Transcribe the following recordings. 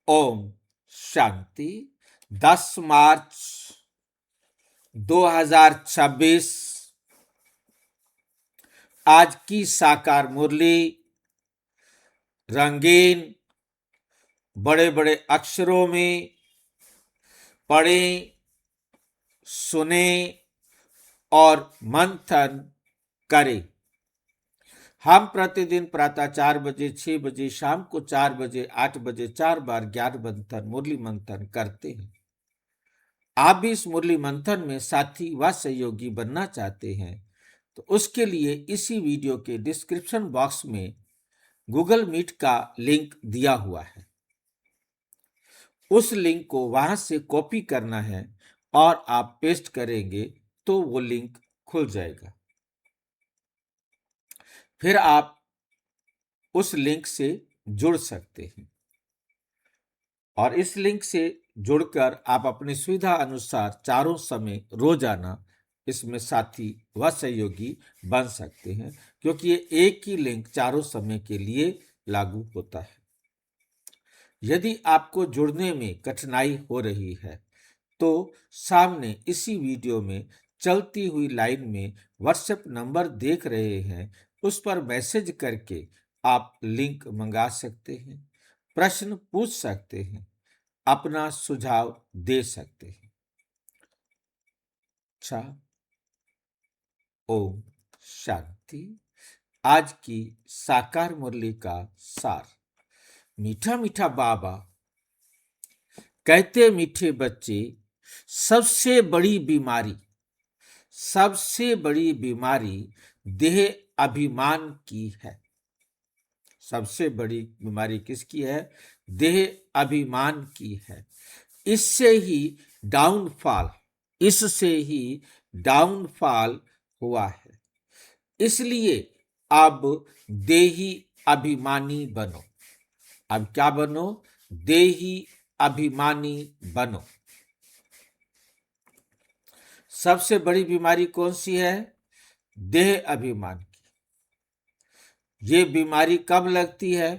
ओम शांति। 10 मार्च 2026 आज की साकार मुरली रंगीन बड़े बड़े अक्षरों में पढ़ें, सुने और मंथन करें। हम प्रतिदिन प्रातः 4 बजे, 6 बजे, शाम को 4 बजे, 8 बजे 4 बार ज्ञान मंथन मुरली मंथन करते हैं। आप भी इस मुरली मंथन में साथी व सहयोगी बनना चाहते हैं तो उसके लिए इसी वीडियो के डिस्क्रिप्शन बॉक्स में गूगल मीट का लिंक दिया हुआ है। उस लिंक को वहां से कॉपी करना है और आप पेस्ट करेंगे तो वो लिंक खुल जाएगा। फिर आप उस लिंक से जुड़ सकते हैं और इस लिंक से जुड़कर आप अपनी सुविधा अनुसार चारों समय रोजाना इसमें साथी व सहयोगी बन सकते हैं, क्योंकि ये एक ही लिंक चारों समय के लिए लागू होता है। यदि आपको जुड़ने में कठिनाई हो रही है तो सामने इसी वीडियो में चलती हुई लाइन में व्हाट्सएप नंबर देख रहे हैं, उस पर मैसेज करके आप लिंक मंगा सकते हैं, प्रश्न पूछ सकते हैं, अपना सुझाव दे सकते हैं। अच्छा, ओम शांति। आज की साकार मुरली का सार। मीठा मीठा बाबा कहते, मीठे बच्चे, सबसे बड़ी बीमारी देह अभिमान की है। सबसे बड़ी बीमारी किसकी है? देह अभिमान की है। इससे ही डाउनफॉल हुआ है। इसलिए अब देही अभिमानी बनो। अब क्या बनो? देही अभिमानी बनो। सबसे बड़ी बीमारी कौन सी है? देह अभिमान की। ये बीमारी कब लगती है?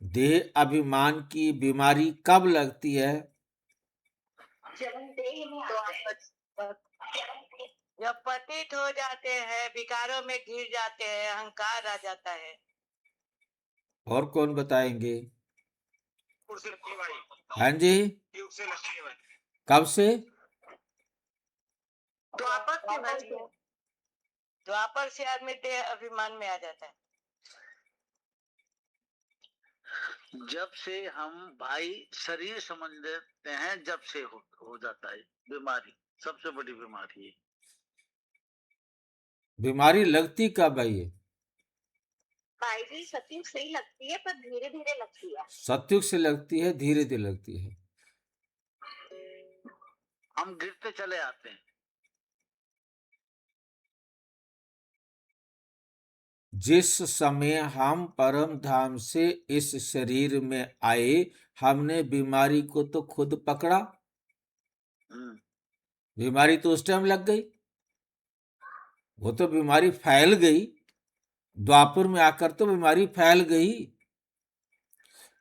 देह अभिमान की बीमारी कब लगती है? जब पतित हो जाते हैं, विकारों में गिर जाते हैं, अहंकार आ जाता है। और कौन बताएंगे? हाँ जी, कब से? द्वापर से आदमी देह अभिमान में आ जाता है। जब से हम भाई शरीर समझ लेते हैं, जब से हो जाता है बीमारी। सबसे बड़ी बीमारी है। बीमारी लगती कब है ये? भाई जी, सतयुग से ही लगती है, पर धीरे धीरे लगती है। सतयुग से लगती है, धीरे धीरे लगती है। हम गिरते चले आते हैं। जिस समय हम परम धाम से इस शरीर में आए, हमने बीमारी को तो खुद पकड़ा। बीमारी तो उस टाइम लग गई, वो तो बीमारी फैल गई। द्वापर में आकर तो बीमारी फैल गई।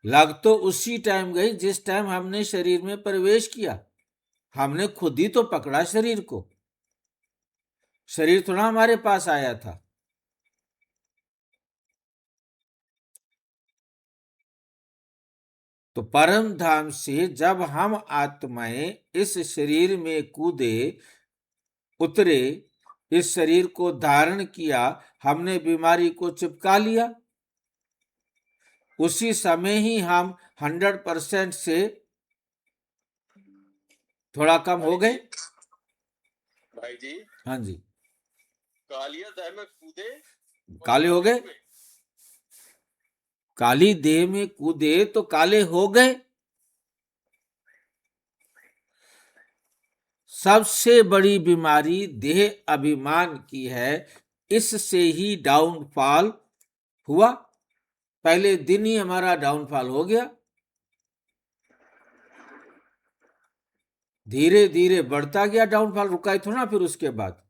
लग तो उसी टाइम गई जिस टाइम हमने शरीर में प्रवेश किया। हमने खुद ही तो पकड़ा शरीर को। शरीर थोड़ा हमारे पास आया था। तो परम धाम से जब हम आत्माएं इस शरीर में कूदे उतरे, इस शरीर को धारण किया, हमने बीमारी को चिपका लिया। उसी समय ही हम 100% से थोड़ा कम हो गए। भाई जी, हाँ जी, कालिया देह में कूदे, काले हो गए। काली देह में कूदे तो काले हो गए। सबसे बड़ी बीमारी देह अभिमान की है। इससे ही डाउनफॉल हुआ। पहले दिन ही हमारा डाउनफॉल हो गया। धीरे धीरे बढ़ता गया डाउनफॉल, रुका ही थोड़ा फिर उसके बाद।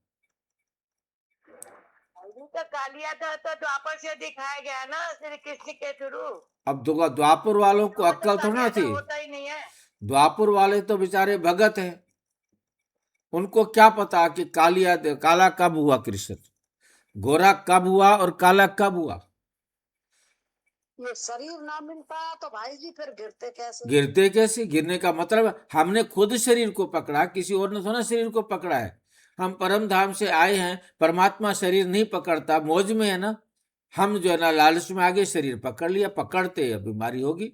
तो कालिया था तो द्वापर से दिखाया गया ना श्री कृष्ण के थ्रू। अब द्वापर वालों को वहाँ तो अक्कल थोड़ा कालिया थी। होता ही नहीं है। द्वापर वाले तो बेचारे भगत हैं, उनको क्या पता कि काला कब हुआ, कृष्ण गोरा कब हुआ और काला कब हुआ। ये शरीर ना मिलता तो भाई जी फिर गिरते कैसे? गिरते कैसे? गिरने का मतलब हमने खुद शरीर को पकड़ा, किसी और ने थोड़ा शरीर को पकड़ा है। हम परम धाम से आए हैं, परमात्मा शरीर नहीं पकड़ता, मौज में है ना। हम जो है ना लालच में आगे शरीर पकड़ लिया, पकड़ते अब बीमारी होगी,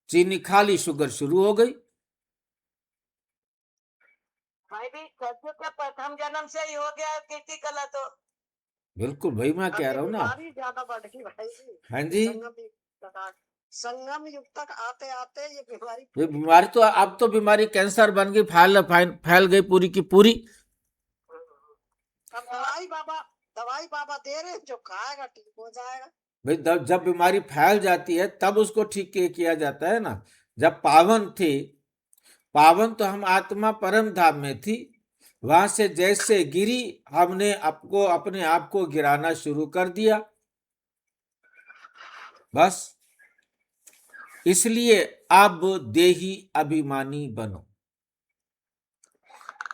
चीनी खा ली, शुगर शुरू हो गई। भाई भी सत्य का प्रथम जन्म से ही हो गया कीर्ति कला तो। बिल्कुल भाई, मैं कह अभी रहा हूँ ना। बीमारी ज्यादा बढ़ गई भाई जी। हाँ जी, संगम युग तक आते आते ये बीमारी ये बीमारी तो अब तो बीमारी कैंसर बन गई, फैल गई पूरी की पूरी। अब दवाई बाबा दे रहे हैं, जो खाएगा ठीक हो जाएगा। भाई जब बीमारी फैल जाती है तब उसको ठीक किया जाता है ना। जब पावन तो हम आत्मा परम धाम में थी, वहां से जैसे गिरी हमने आपको अपने आप को गिराना शुरू कर दिया, बस। इसलिए अब देही अभिमानी बनो,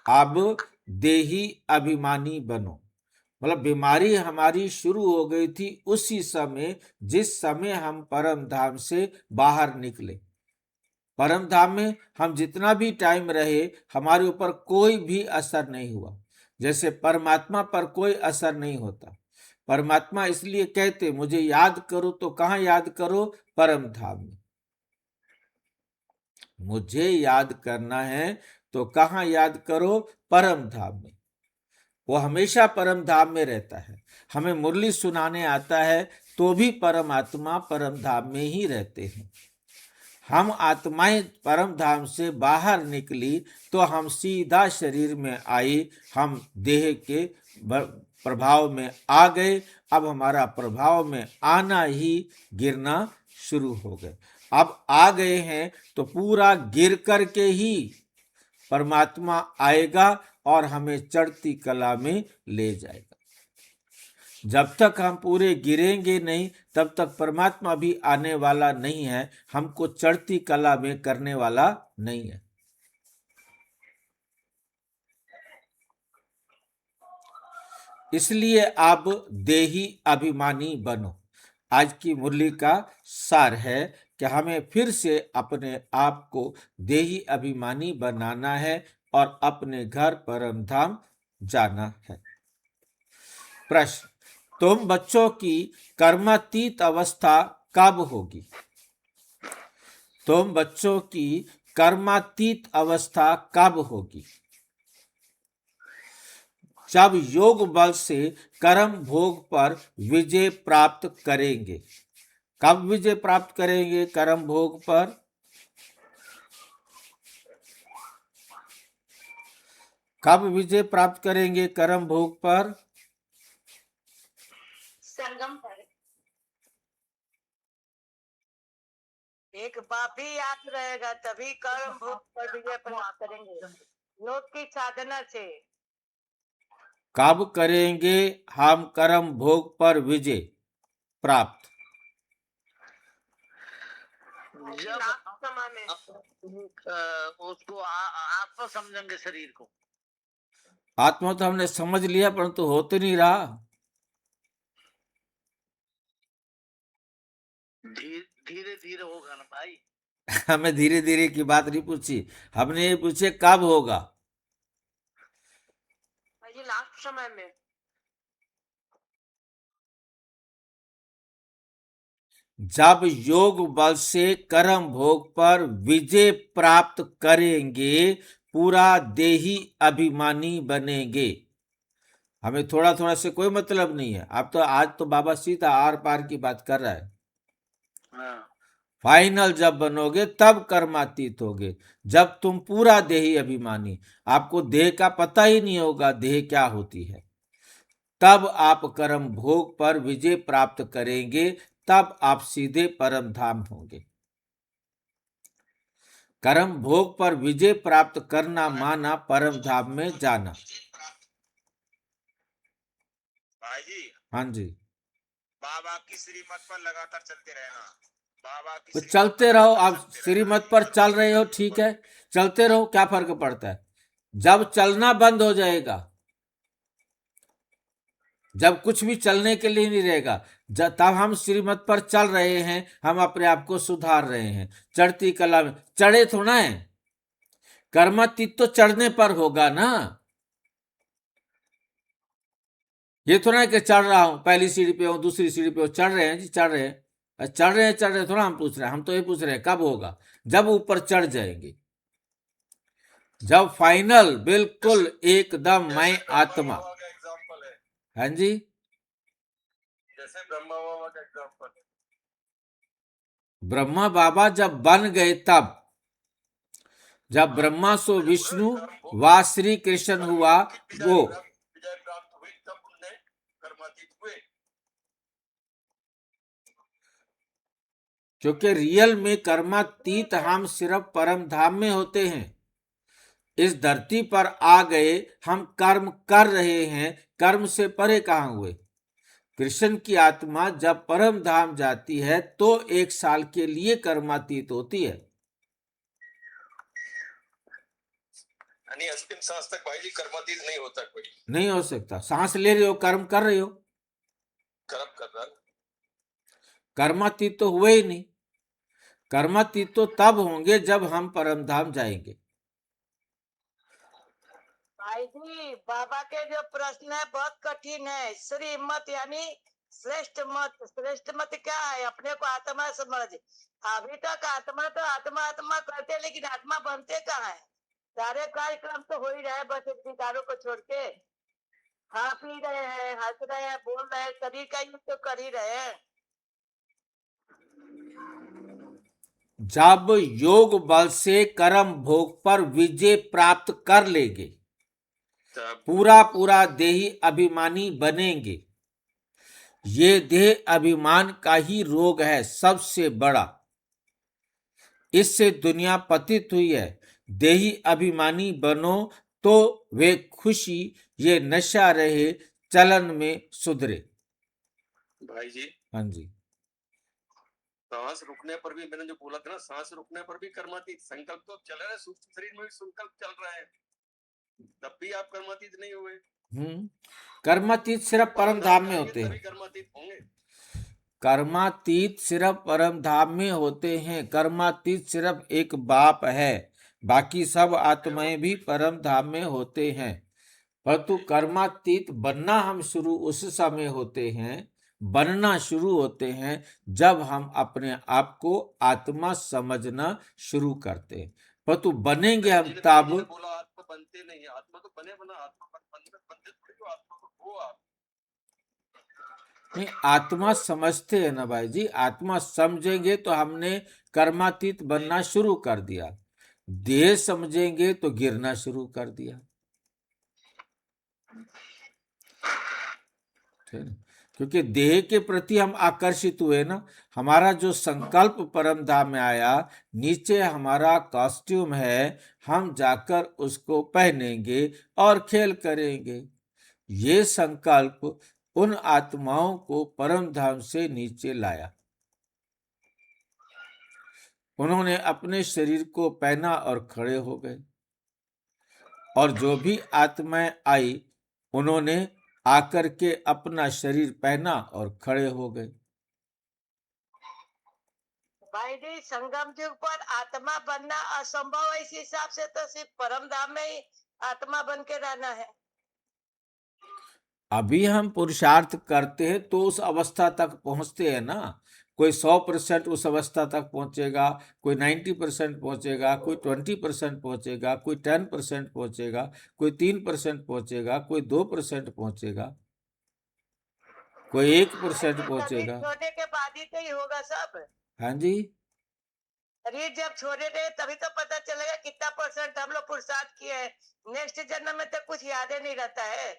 अब देही अभिमानी बनो। मतलब बीमारी हमारी शुरू हो गई थी उसी समय जिस समय हम परम धाम से बाहर निकले। परम धाम में हम जितना भी टाइम रहे हमारे ऊपर कोई भी असर नहीं हुआ, जैसे परमात्मा पर कोई असर नहीं होता। परमात्मा इसलिए कहते मुझे याद करो, तो कहाँ याद करो? परम धाम में। मुझे याद करना है तो कहाँ याद करो? परम धाम में। वो हमेशा परम धाम में रहता है। हमें मुरली सुनाने आता है तो भी परमात्मा परम धाम में ही रहते हैं। हम आत्माएं परम धाम से बाहर निकली तो हम सीधा शरीर में आई, हम देह के प्रभाव में आ गए। अब हमारा प्रभाव में आना ही गिरना शुरू हो गए। अब आ गए हैं तो पूरा गिर करके ही परमात्मा आएगा और हमें चढ़ती कला में ले जाएगा। जब तक हम पूरे गिरेंगे नहीं तब तक परमात्मा भी आने वाला नहीं है, हमको चढ़ती कला में करने वाला नहीं है। इसलिए आप देही अभिमानी बनो। आज की मुरली का सार है कि हमें फिर से अपने आप को देही अभिमानी बनाना है और अपने घर परम धाम जाना है। प्रश्न, तुम बच्चों की कर्मातीत अवस्था कब होगी? तुम बच्चों की कर्मातीत अवस्था कब होगी? जब योग बल से कर्म भोग पर विजय प्राप्त करेंगे। कब विजय प्राप्त करेंगे कर्म भोग पर? कब विजय प्राप्त करेंगे कर्म भोग पर? संगम पर। एक पापी याद रहेगा तभी कर्म भोग पर विजय प्राप्त करेंगे, योग की साधना से। कब करेंगे हम कर्म भोग पर विजय प्राप्त? जब समय में उसको आत्मा समझेंगे शरीर को। आत्मा तो हमने समझ लिया परंतु हो तो नहीं रहा। धीरे धीरे होगा ना भाई। हमें धीरे धीरे की बात नहीं पूछी, हमने ये पूछे कब होगा। लास्ट समय में। जब योग बल से कर्म भोग पर विजय प्राप्त करेंगे, पूरा देही अभिमानी बनेंगे। हमें थोड़ा थोड़ा से कोई मतलब नहीं है। अब तो आज तो बाबा सीधा आर पार की बात कर रहा है। हाँ। फाइनल जब बनोगे तब कर्मातीत होगे। जब तुम पूरा देही अभिमानी, आपको देह का पता ही नहीं होगा देह क्या होती है, तब आप कर्म भोग पर विजय प्राप्त करेंगे, तब आप सीधे परम धाम होंगे। कर्म भोग पर विजय प्राप्त करना माना परम धाम में जाना। भाई जी, हाँ जी, बाबा की श्रीमत पर लगातार चलते रहना। बाबा की तो श्रीमत चलते पर रहो। लगातार आप चलते रहना। श्रीमत पर चल रहे हो, ठीक है, चलते रहो, क्या फर्क पड़ता है। जब चलना बंद हो जाएगा, जब कुछ भी चलने के लिए नहीं रहेगा, तब हम श्रीमत पर चल रहे हैं, हम अपने आप को सुधार रहे हैं। चढ़ती कला में चढ़े थोड़ा है, कर्मातीत तो चढ़ने पर होगा ना। ये थोड़ा है कि चढ़ रहा हूं, पहली सीढ़ी पे हूं, दूसरी सीढ़ी पे हूं, चढ़ रहे हैं जी, चढ़ रहे हैं, चढ़ रहे हैं थोड़ा हम पूछ रहे हैं। हम तो ये पूछ रहे हैं कब होगा, जब ऊपर चढ़ जाएंगे, जब फाइनल बिल्कुल एकदम मैं जैसे ब्रह्मा आत्मा। बाबा का एग्जाम्पल है, हाँ जी, जैसे ब्रह्मा बाबा का एग्जाम्पल है। ब्रह्मा बाबा जब बन गए तब, जब ब्रह्मा सो विष्णु व श्री कृष्ण हुआ वो, विजय प्राप्त हुई तब उन्हें कर्मातीत हुए। क्योंकि रियल में कर्मातीत हम सिर्फ परम धाम में होते हैं। इस धरती पर आ गए, हम कर्म कर रहे हैं, कर्म से परे कहां हुए। कृष्ण की आत्मा जब परम धाम जाती है तो 1 साल के लिए कर्मातीत होती है। यानी अंतिम सांस तक भाई जी कर्मातीत नहीं होता कोई। नहीं हो सकता। सांस ले रहे हो, कर्म कर रहे हो, कर्म कर रहा है। कर्मातीत तो हुए ही नहीं। कर्मातीत तो तब होंगे जब हम परम धाम जाएंगे। भाई जी, बाबा के जो प्रश्न है बहुत कठिन है। श्रीमत यानी श्रेष्ठ मत। श्रेष्ठ मत क्या है? अपने को आत्मा समझ। अभी तक आत्मा तो आत्मा आत्मा करते, लेकिन आत्मा बनते कहाँ है? सारे कार्यक्रम तो हो ही रहे, बस इन विचारों को छोड़ के। खा पी रहे हैं, हंस रहे हैं, बोल रहे हैं, शरीर का यूज तो कर ही रहे हैं। जब योग बल से कर्म भोग पर विजय प्राप्त कर लेंगे, तब पूरा पूरा देही अभिमानी बनेंगे। ये देह अभिमान का ही रोग है सबसे बड़ा। इससे दुनिया पतित हुई है। देही अभिमानी बनो तो वे खुशी ये नशा रहे, चलन में सुधरे। भाई जी हाँ जी, सांस रुकने पर भी, मैंने जो बोला था ना, सांस रुकने पर भी कर्मातीत। संकल्प तो चल रहा है, सूक्ष्म शरीर में भी संकल्प चल रहा है, तब भी आप कर्मातीत नहीं हुए। कर्मातीत सिर्फ परम धाम में होते तभी हैं। कर्मातीत होंगे। कर्मातीत सिर्फ परम धाम में होते हैं। कर्मातीत सिर्फ एक बाप है, बाकी सब आत्माएं भी परम धाम में होते हैं। परंतु कर्मातीत बनना हम शुरू उस समय होते हैं, बनना शुरू होते हैं जब हम अपने आप को आत्मा समझना शुरू करते हैं। परंतु बनेंगे हम तब। बोला आत्मा बनते नहीं है, आत्मा तो बने बना, आत्मा बनते थोड़ी हो, आत्मा तो हो आप। नहीं, आत्मा समझते हैं ना भाई जी। आत्मा समझेंगे तो हमने कर्मातीत बनना शुरू कर दिया। देह समझेंगे तो गिरना शुरू कर दिया। ठीक है? क्योंकि देह के प्रति हम आकर्षित हुए ना। हमारा जो संकल्प परम धाम में आया, नीचे हमारा कॉस्ट्यूम है, हम जाकर उसको पहनेंगे और खेल करेंगे। ये संकल्प उन आत्माओं को परम धाम से नीचे लाया। उन्होंने अपने शरीर को पहना और खड़े हो गए। और जो भी आत्माएं आई, उन्होंने आकर के अपना शरीर पहना और खड़े हो गए। भाई जी, संगम युग पर आत्मा बनना असंभव है। इस हिसाब से तो सिर्फ परम धाम में ही आत्मा बन के रहना है। अभी हम पुरुषार्थ करते हैं तो उस अवस्था तक पहुंचते हैं ना। कोई 100% उस अवस्था तक पहुंचेगा, कोई 90% पहुंचेगा, कोई 20% पहुंचेगा, कोई 10% पहुंचेगा, कोई 3% पहुंचेगा, कोई 2% पहुंचेगा, कोई 1% पहुंचेगा। छोड़ने के बाद ही तो ही होगा सब। हाँ जी, शरीर जब छोड़े थे तभी तो पता चलेगा कितना % हम लोग पुरुषार्थ किए हैं। नेक्स्ट जन्म में तो कुछ याद ही नहीं रहता है।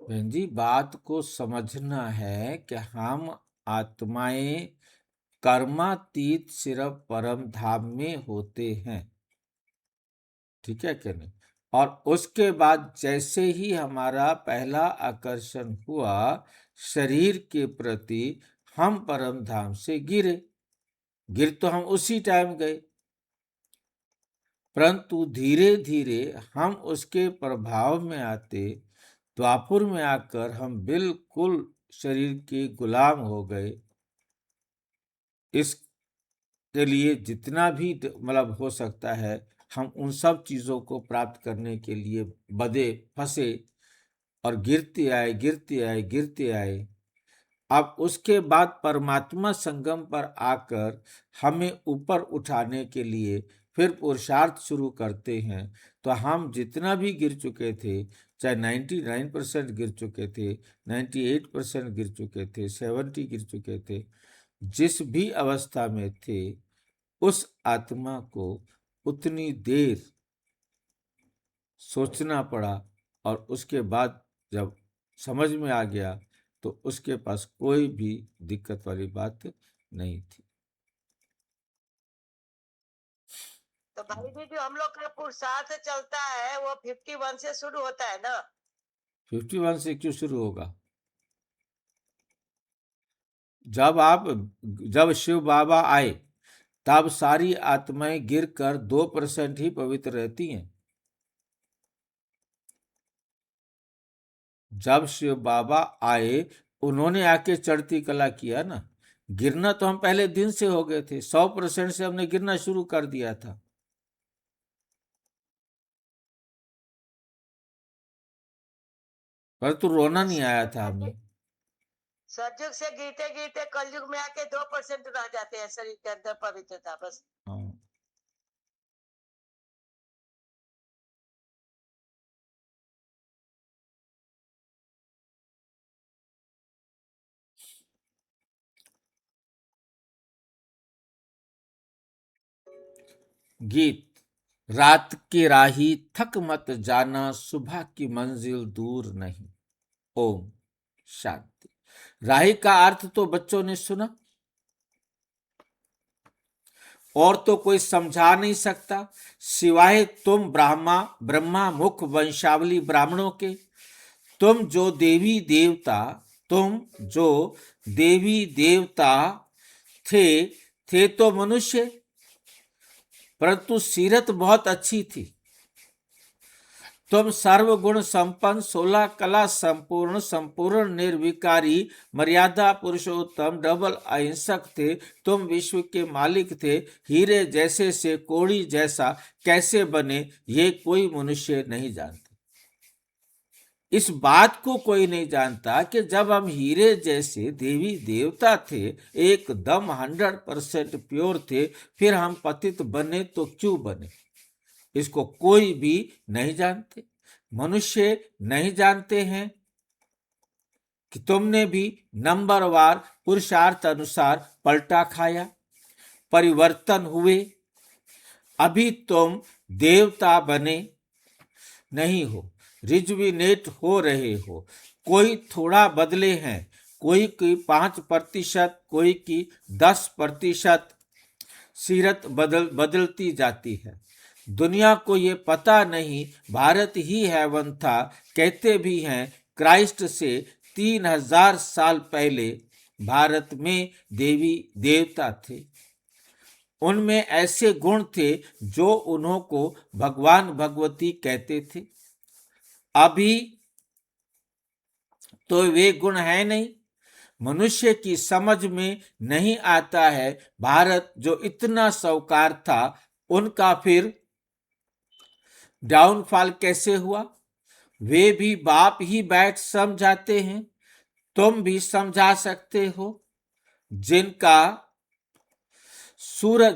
बहन जी, बात को समझना है कि हम आत्माएं कर्मातीत सिर्फ परम धाम में होते हैं। ठीक है कि नहीं? और उसके बाद जैसे ही हमारा पहला आकर्षण हुआ शरीर के प्रति, हम परम धाम से गिर तो हम उसी टाइम गए, परंतु धीरे धीरे हम उसके प्रभाव में आते, द्वापुर में आकर हम बिल्कुल शरीर के गुलाम हो गए। इसके लिए जितना भी मतलब हो सकता है, हम उन सब चीजों को प्राप्त करने के लिए बदे फंसे और गिरते आए। अब उसके बाद परमात्मा संगम पर आकर हमें ऊपर उठाने के लिए फिर पुरुषार्थ शुरू करते हैं। तो हम जितना भी गिर चुके थे, चाहे 99% गिर चुके थे, 98% गिर चुके थे, 70 गिर चुके थे, जिस भी अवस्था में थे, उस आत्मा को उतनी देर सोचना पड़ा और उसके बाद जब समझ में आ गया तो उसके पास कोई भी दिक्कत वाली बात नहीं थी। तो भाई जी जो हम लोग का पुरुषार्थ चलता है वो 51 से शुरू होता है ना? 51 से क्यों शुरू होगा? जब शिव बाबा आए तब सारी आत्माएं गिरकर 2% ही पवित्र रहती हैं। जब शिव बाबा आए उन्होंने आके चढ़ती कला किया ना। गिरना तो हम पहले दिन से हो गए थे, 100% से हमने गिरना शुरू कर दिया था। परंतु रोना नहीं आया था हमें। सतयुग से गिरते गिरते कलयुग में आके 2% रह जाते हैं शरीर के अंदर पवित्रता, बस। हाँ। गीत। रात की राही थक मत जाना, सुबह की मंजिल दूर नहीं। ओम शांति। राही का अर्थ तो बच्चों ने सुना, और तो कोई समझा नहीं सकता सिवाय तुम ब्रह्मा मुख वंशावली ब्राह्मणों के। तुम जो देवी देवता थे तो मनुष्य, परंतु सीरत बहुत अच्छी थी। तुम सर्वगुण संपन्न, 16 कला संपूर्ण निर्विकारी, मर्यादा पुरुषोत्तम, डबल अहिंसक थे। तुम विश्व के मालिक थे। हीरे जैसे से कोड़ी जैसा कैसे बने, ये कोई मनुष्य नहीं जानता। इस बात को कोई नहीं जानता कि जब हम हीरे जैसे देवी देवता थे, एकदम 100% प्योर थे, फिर हम पतित बने तो क्यों बने, इसको कोई भी नहीं जानते। मनुष्य नहीं जानते हैं कि तुमने भी नंबरवार पुरुषार्थ अनुसार पलटा खाया, परिवर्तन हुए। अभी तुम देवता बने नहीं हो, रिजुविनेट हो रहे हो। कोई थोड़ा बदले हैं, कोई की 5%, कोई की 10%। सीरत बदलती जाती है। दुनिया को ये पता नहीं भारत ही हेवन था। कहते भी हैं क्राइस्ट से 3000 साल पहले भारत में देवी देवता थे। उनमें ऐसे गुण थे जो उन्हों को भगवान भगवती कहते थे। अभी तो वे गुण है नहीं। मनुष्य की समझ में नहीं आता है भारत जो इतना साहूकार था, उनका फिर डाउनफॉल कैसे हुआ। वे भी बाप ही बैठ समझाते हैं, तुम भी समझा सकते हो।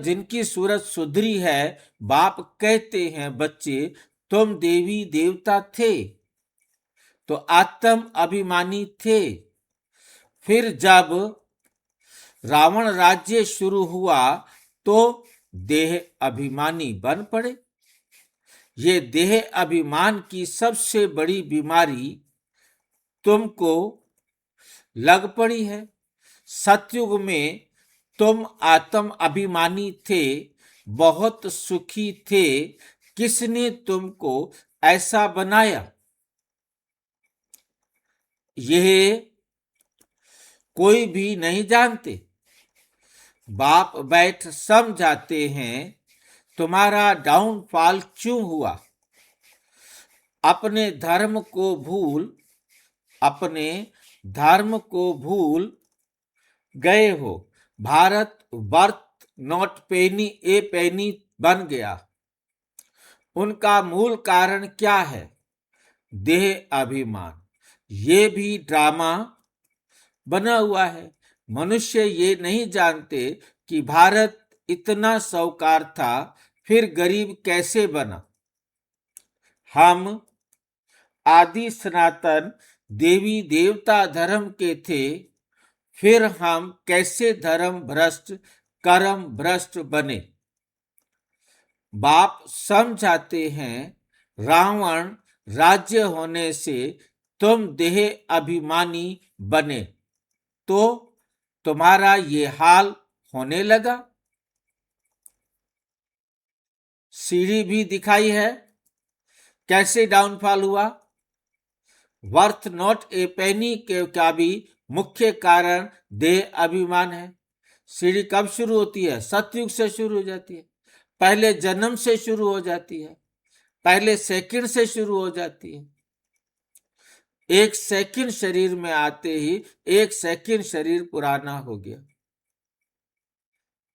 जिनकी सूरत सुधरी है, बाप कहते हैं बच्चे तुम देवी देवता थे तो आत्म अभिमानी थे। फिर जब रावण राज्य शुरू हुआ तो देह अभिमानी बन पड़े। ये देह अभिमान की सबसे बड़ी बीमारी तुमको लग पड़ी है। सतयुग में तुम आत्म अभिमानी थे, बहुत सुखी थे। किसने तुमको ऐसा बनाया, यह कोई भी नहीं जानते। बाप बैठ समझाते हैं तुम्हारा डाउनफॉल क्यों हुआ। अपने धर्म को भूल गए हो। भारत वर्थ नॉट पेनी ए पेनी बन गया। उनका मूल कारण क्या है? देह अभिमान। ये भी ड्रामा बना हुआ है। मनुष्य ये नहीं जानते कि भारत इतना साहूकार था, फिर गरीब कैसे बना। हम आदि सनातन देवी देवता धर्म के थे, फिर हम कैसे धर्म भ्रष्ट कर्म भ्रष्ट बने। बाप समझाते हैं रावण राज्य होने से तुम देह अभिमानी बने तो तुम्हारा ये हाल होने लगा। सीढ़ी भी दिखाई है कैसे डाउनफॉल हुआ। वर्थ नॉट ए पेनी का भी मुख्य कारण देह अभिमान है। सीढ़ी कब शुरू होती है? सतयुग से शुरू हो जाती है। पहले जन्म से शुरू हो जाती है, पहले सेकंड से शुरू हो जाती है। एक सेकंड शरीर में आते ही एक सेकंड शरीर पुराना हो गया,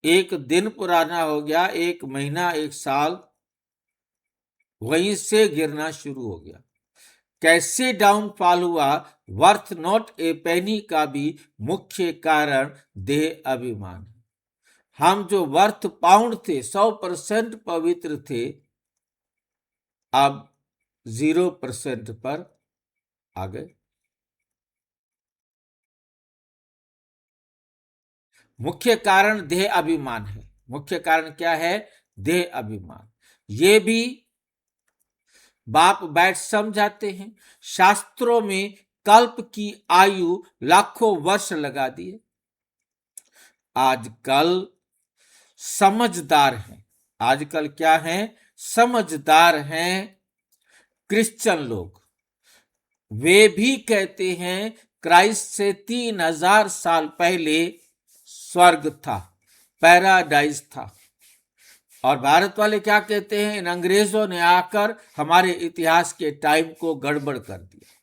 एक दिन पुराना हो गया, एक महीना, एक साल वहीं से गिरना शुरू हो गया। कैसे डाउनफॉल हुआ? वर्थ नॉट ए पेनी का भी मुख्य कारण देह अभिमान है। हम जो वर्थ पाउंड थे, 100% पवित्र थे, अब 0% पर आ गए। मुख्य कारण देह अभिमान है। मुख्य कारण क्या है? देह अभिमान। ये भी बाप बैठ समझाते हैं। शास्त्रों में कल्प की आयु लाखों वर्ष लगा दिए। आजकल समझदार हैं। आजकल क्या हैं? समझदार हैं क्रिश्चियन लोग। वे भी कहते हैं क्राइस्ट से 3000 साल पहले स्वर्ग था, पैराडाइज था। और भारत वाले क्या कहते हैं? इन अंग्रेजों ने आकर हमारे इतिहास के टाइम को गड़बड़ कर दिया।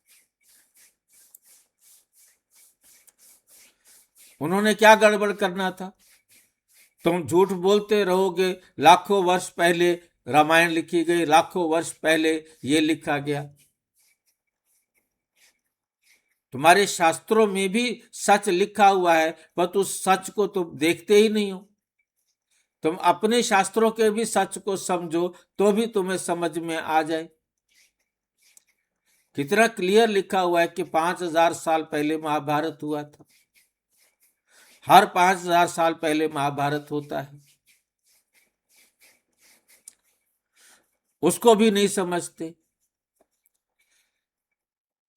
उन्होंने क्या गड़बड़ करना था? तुम झूठ बोलते रहोगे, लाखों वर्ष पहले रामायण लिखी गई, लाखों वर्ष पहले ये लिखा गया। तुम्हारे शास्त्रों में भी सच लिखा हुआ है, पर उस सच को तुम देखते ही नहीं हो। तुम अपने शास्त्रों के भी सच को समझो तो भी तुम्हें समझ में आ जाए। कितना क्लियर लिखा हुआ है कि 5000 साल पहले महाभारत हुआ था। हर 5000 साल पहले महाभारत होता है, उसको भी नहीं समझते।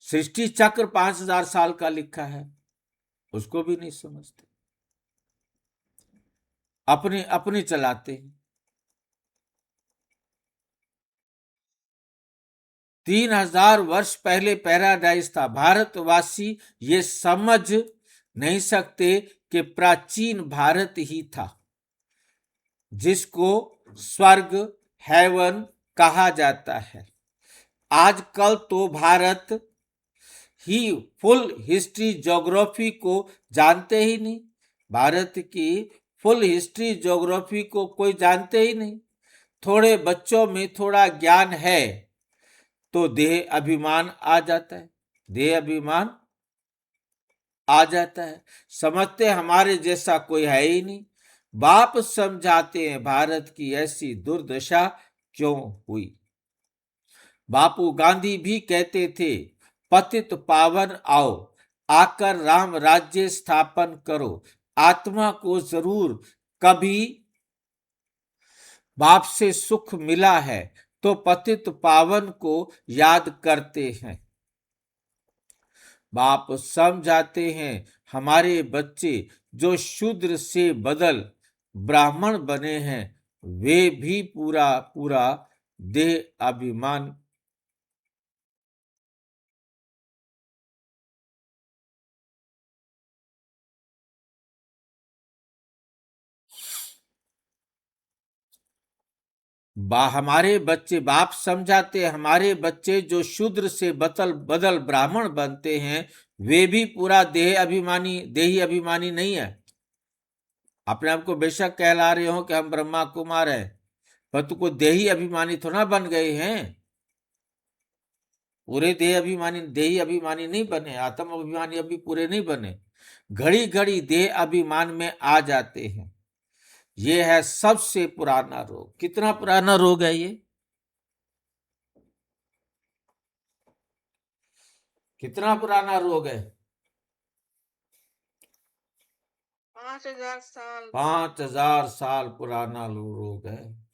सृष्टि चक्र 5000 साल का लिखा है, उसको भी नहीं समझते। अपने अपने चलाते हैं। 3000 वर्ष पहले पैराडाइज था। भारतवासी ये समझ नहीं सकते कि प्राचीन भारत ही था, जिसको स्वर्ग हेवन कहा जाता है। आजकल तो भारत ही फुल हिस्ट्री ज्योग्राफी को जानते ही नहीं। भारत की फुल हिस्ट्री ज्योग्राफी को कोई जानते ही नहीं। थोड़े बच्चों में थोड़ा ज्ञान है तो देह अभिमान आ जाता है। देह अभिमान आ जाता है, समझते हमारे जैसा कोई है ही नहीं। बाप समझाते हैं भारत की ऐसी दुर्दशा क्यों हुई। बापू गांधी भी कहते थे पतित पावन आओ, आकर राम राज्य स्थापन करो। आत्मा को जरूर कभी बाप से सुख मिला है तो पतित पावन को याद करते हैं। बाप समझाते हैं हमारे बच्चे जो शूद्र से बदल ब्राह्मण बने हैं, वे भी पूरा पूरा देह अभिमान हमारे बच्चे, बाप समझाते हमारे बच्चे जो शूद्र से बदल ब्राह्मण बनते हैं वे भी पूरा देही अभिमानी नहीं है। अपने आप को बेशक कहला रहे हो कि हम ब्रह्मा कुमार हैं, पर तुमको देही अभिमानी थोड़ा बन गए हैं। पूरे देही अभिमानी नहीं बने, आत्म अभिमानी अभी पूरे नहीं बने, घड़ी घड़ी देह अभिमान में आ जाते हैं। ये है सबसे पुराना रोग। कितना पुराना रोग है ये? कितना पुराना रोग है? 5000 साल। 5000 साल पुराना रोग है।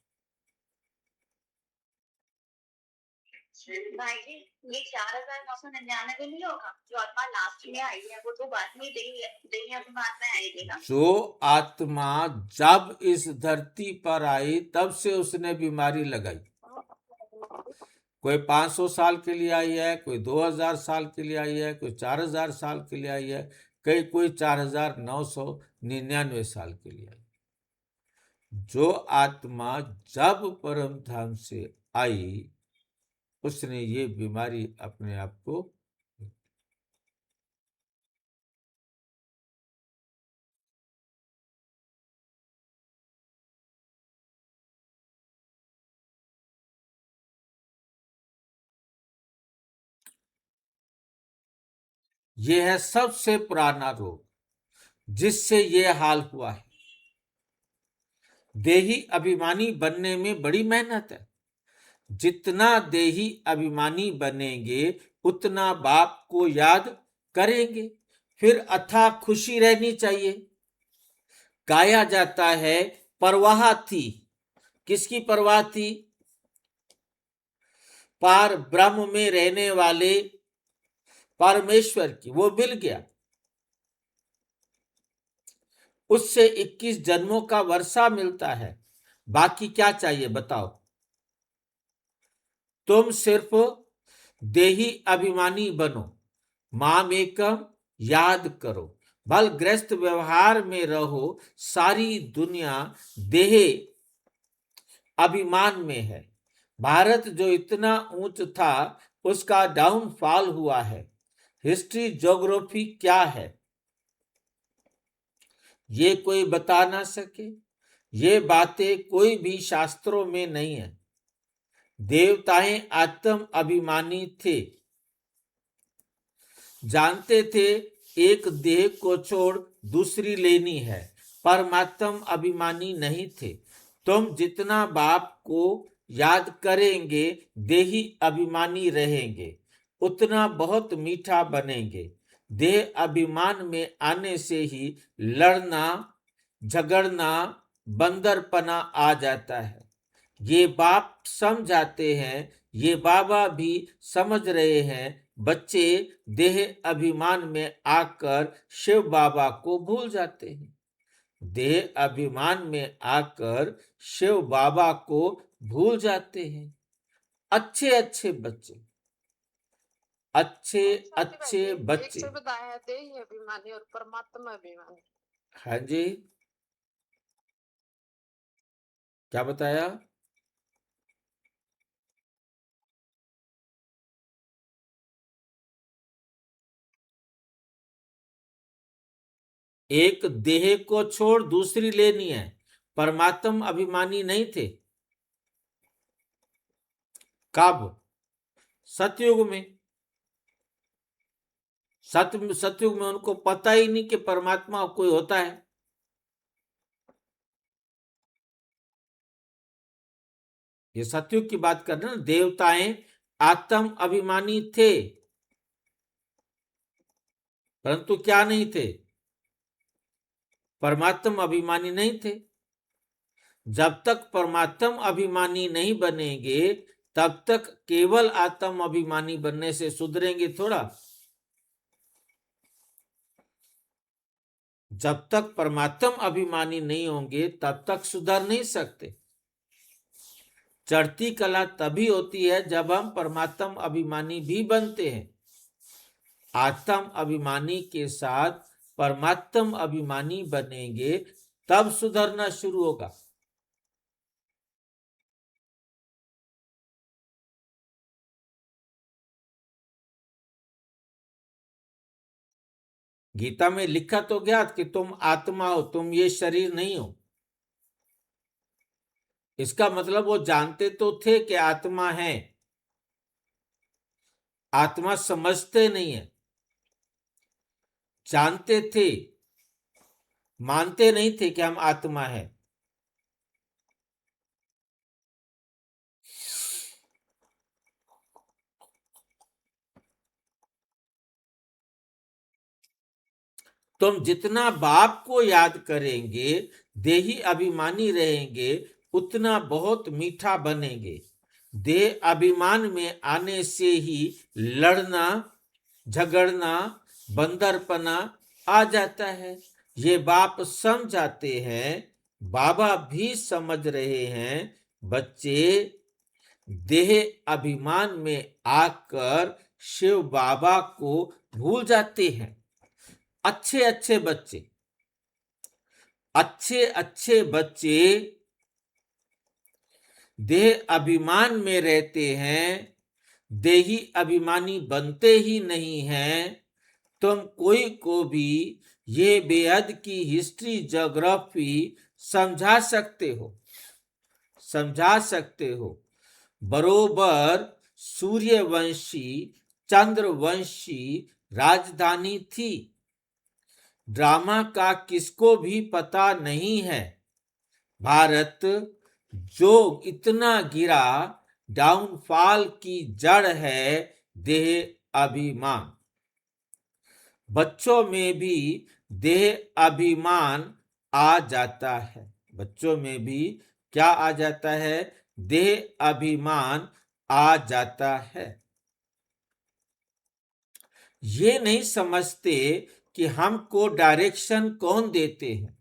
भाई जी, ये 4999 नहीं होगा जो आत्मा लास्ट में आई है, वो तो बाद में देही अभिमान में आएगी ना। जो आत्मा जब इस धरती पर आई तब से उसने बीमारी लगाई। कोई 500 साल के लिए आई है, कोई 2000 साल के लिए आई है, कोई 4000 साल के लिए आई है, कोई 4999 साल के लिए आई। जो आत्मा जब परम धाम से आई उसने ये बीमारी अपने आप को, ये है सबसे पुराना रोग जिससे ये हाल हुआ है। देही अभिमानी बनने में बड़ी मेहनत है। जितना देही अभिमानी बनेंगे उतना बाप को याद करेंगे, फिर अथाह खुशी रहनी चाहिए। गाया जाता है परवाह थी। किसकी परवाह थी? पार ब्रह्म में रहने वाले परमेश्वर की। वो मिल गया, उससे 21 जन्मों का वर्षा मिलता है। बाकी क्या चाहिए बताओ? तुम सिर्फ देही अभिमानी बनो, मामेकम याद करो, बल ग्रस्त व्यवहार में रहो। सारी दुनिया देह अभिमान में है। भारत जो इतना ऊंच था उसका डाउनफॉल हुआ है। हिस्ट्री ज्योग्राफी क्या है ये कोई बता ना सके। ये बातें कोई भी शास्त्रों में नहीं है। देवताएं आत्म अभिमानी थे, जानते थे एक देह को छोड़ दूसरी लेनी है। परमात्म अभिमानी नहीं थे। तुम जितना बाप को याद करेंगे देही अभिमानी रहेंगे, उतना बहुत मीठा बनेंगे। देह अभिमान में आने से ही लड़ना झगड़ना बंदरपना आ जाता है। ये बाप समझाते हैं, ये बाबा भी समझ रहे हैं। बच्चे देह अभिमान में आकर शिव बाबा को भूल जाते हैं। देह अभिमान में आकर शिव बाबा को भूल जाते हैं। अच्छे अच्छे बच्चे, अच्छे बच्चे। एक बताया है देही अभिमानी और परमात्मा अभिमानी। हाँ जी, क्या बताया? एक देह को छोड़ दूसरी लेनी है। परमात्म अभिमानी नहीं थे। कब? सतयुग में। सतयुग में उनको पता ही नहीं कि परमात्मा कोई होता है। ये सतयुग की बात कर रहे हैं। देवताएं आत्म अभिमानी थे, परंतु क्या नहीं थे? परमात्म अभिमानी नहीं थे। जब तक परमात्म अभिमानी नहीं बनेंगे तब तक केवल आत्म अभिमानी बनने से सुधरेंगे थोड़ा। जब तक परमात्म अभिमानी नहीं होंगे तब तक सुधर नहीं सकते। चढ़ती कला तभी होती है जब हम परमात्म अभिमानी भी बनते हैं। आत्म अभिमानी के साथ परमात्म अभिमानी बनेंगे तब सुधरना शुरू होगा। गीता में लिखा तो गया कि तुम आत्मा हो, तुम ये शरीर नहीं हो। इसका मतलब वो जानते तो थे कि आत्मा है, आत्मा समझते नहीं है, जानते थे, मानते नहीं थे कि हम आत्मा है। तुम जितना बाप को याद करेंगे, देही अभिमानी रहेंगे, उतना बहुत मीठा बनेंगे। देह अभिमान में आने से ही लड़ना, झगड़ना, बंदरपना आ जाता है। ये बाप समझाते हैं, बाबा भी समझ रहे हैं। बच्चे देह अभिमान में आकर शिव बाबा को भूल जाते हैं। अच्छे अच्छे बच्चे देह अभिमान में रहते हैं, देही अभिमानी बनते ही नहीं हैं। तुम कोई को भी ये बेहद की हिस्ट्री, ज्योग्राफी समझा सकते हो। बरोबर सूर्यवंशी, चंद्रवंशी राजधानी थी। ड्रामा का किसको भी पता नहीं है। भारत जो इतना गिरा, डाउनफॉल की जड़ है देह अभिमान। बच्चों में भी देह अभिमान आ जाता है। बच्चों में भी क्या आ जाता है? देह अभिमान आ जाता है। ये नहीं समझते कि हमको डायरेक्शन कौन देते हैं।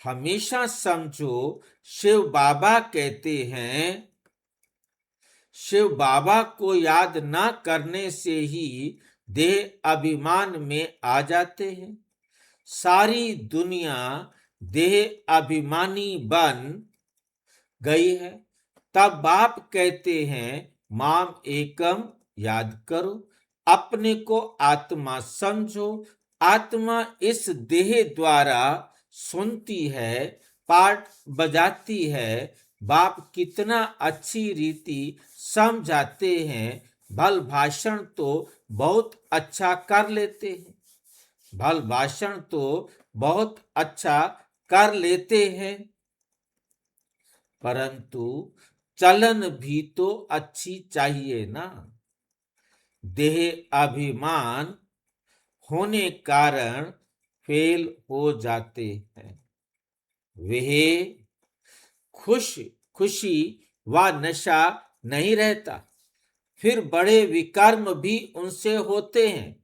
हमेशा समझो, शिव बाबा कहते हैं, शिव बाबा को याद ना करने से ही देह अभिमान में आ जाते हैं। सारी दुनिया देह अभिमानी बन गई है। तब बाप कहते हैं, माम एकम याद करो, अपने को आत्मा समझो। आत्मा इस देह द्वारा सुनती है, पाठ बजाती है। बाप कितना अच्छी रीति समझाते हैं। भल भाषण तो बहुत अच्छा कर लेते हैं। भल भाषण तो बहुत अच्छा कर लेते हैं, परंतु चलन भी तो अच्छी चाहिए ना। देह अभिमान होने कारण फेल हो जाते हैं। वे खुशी व नशा नहीं रहता। फिर बड़े विकर्म भी उनसे होते हैं,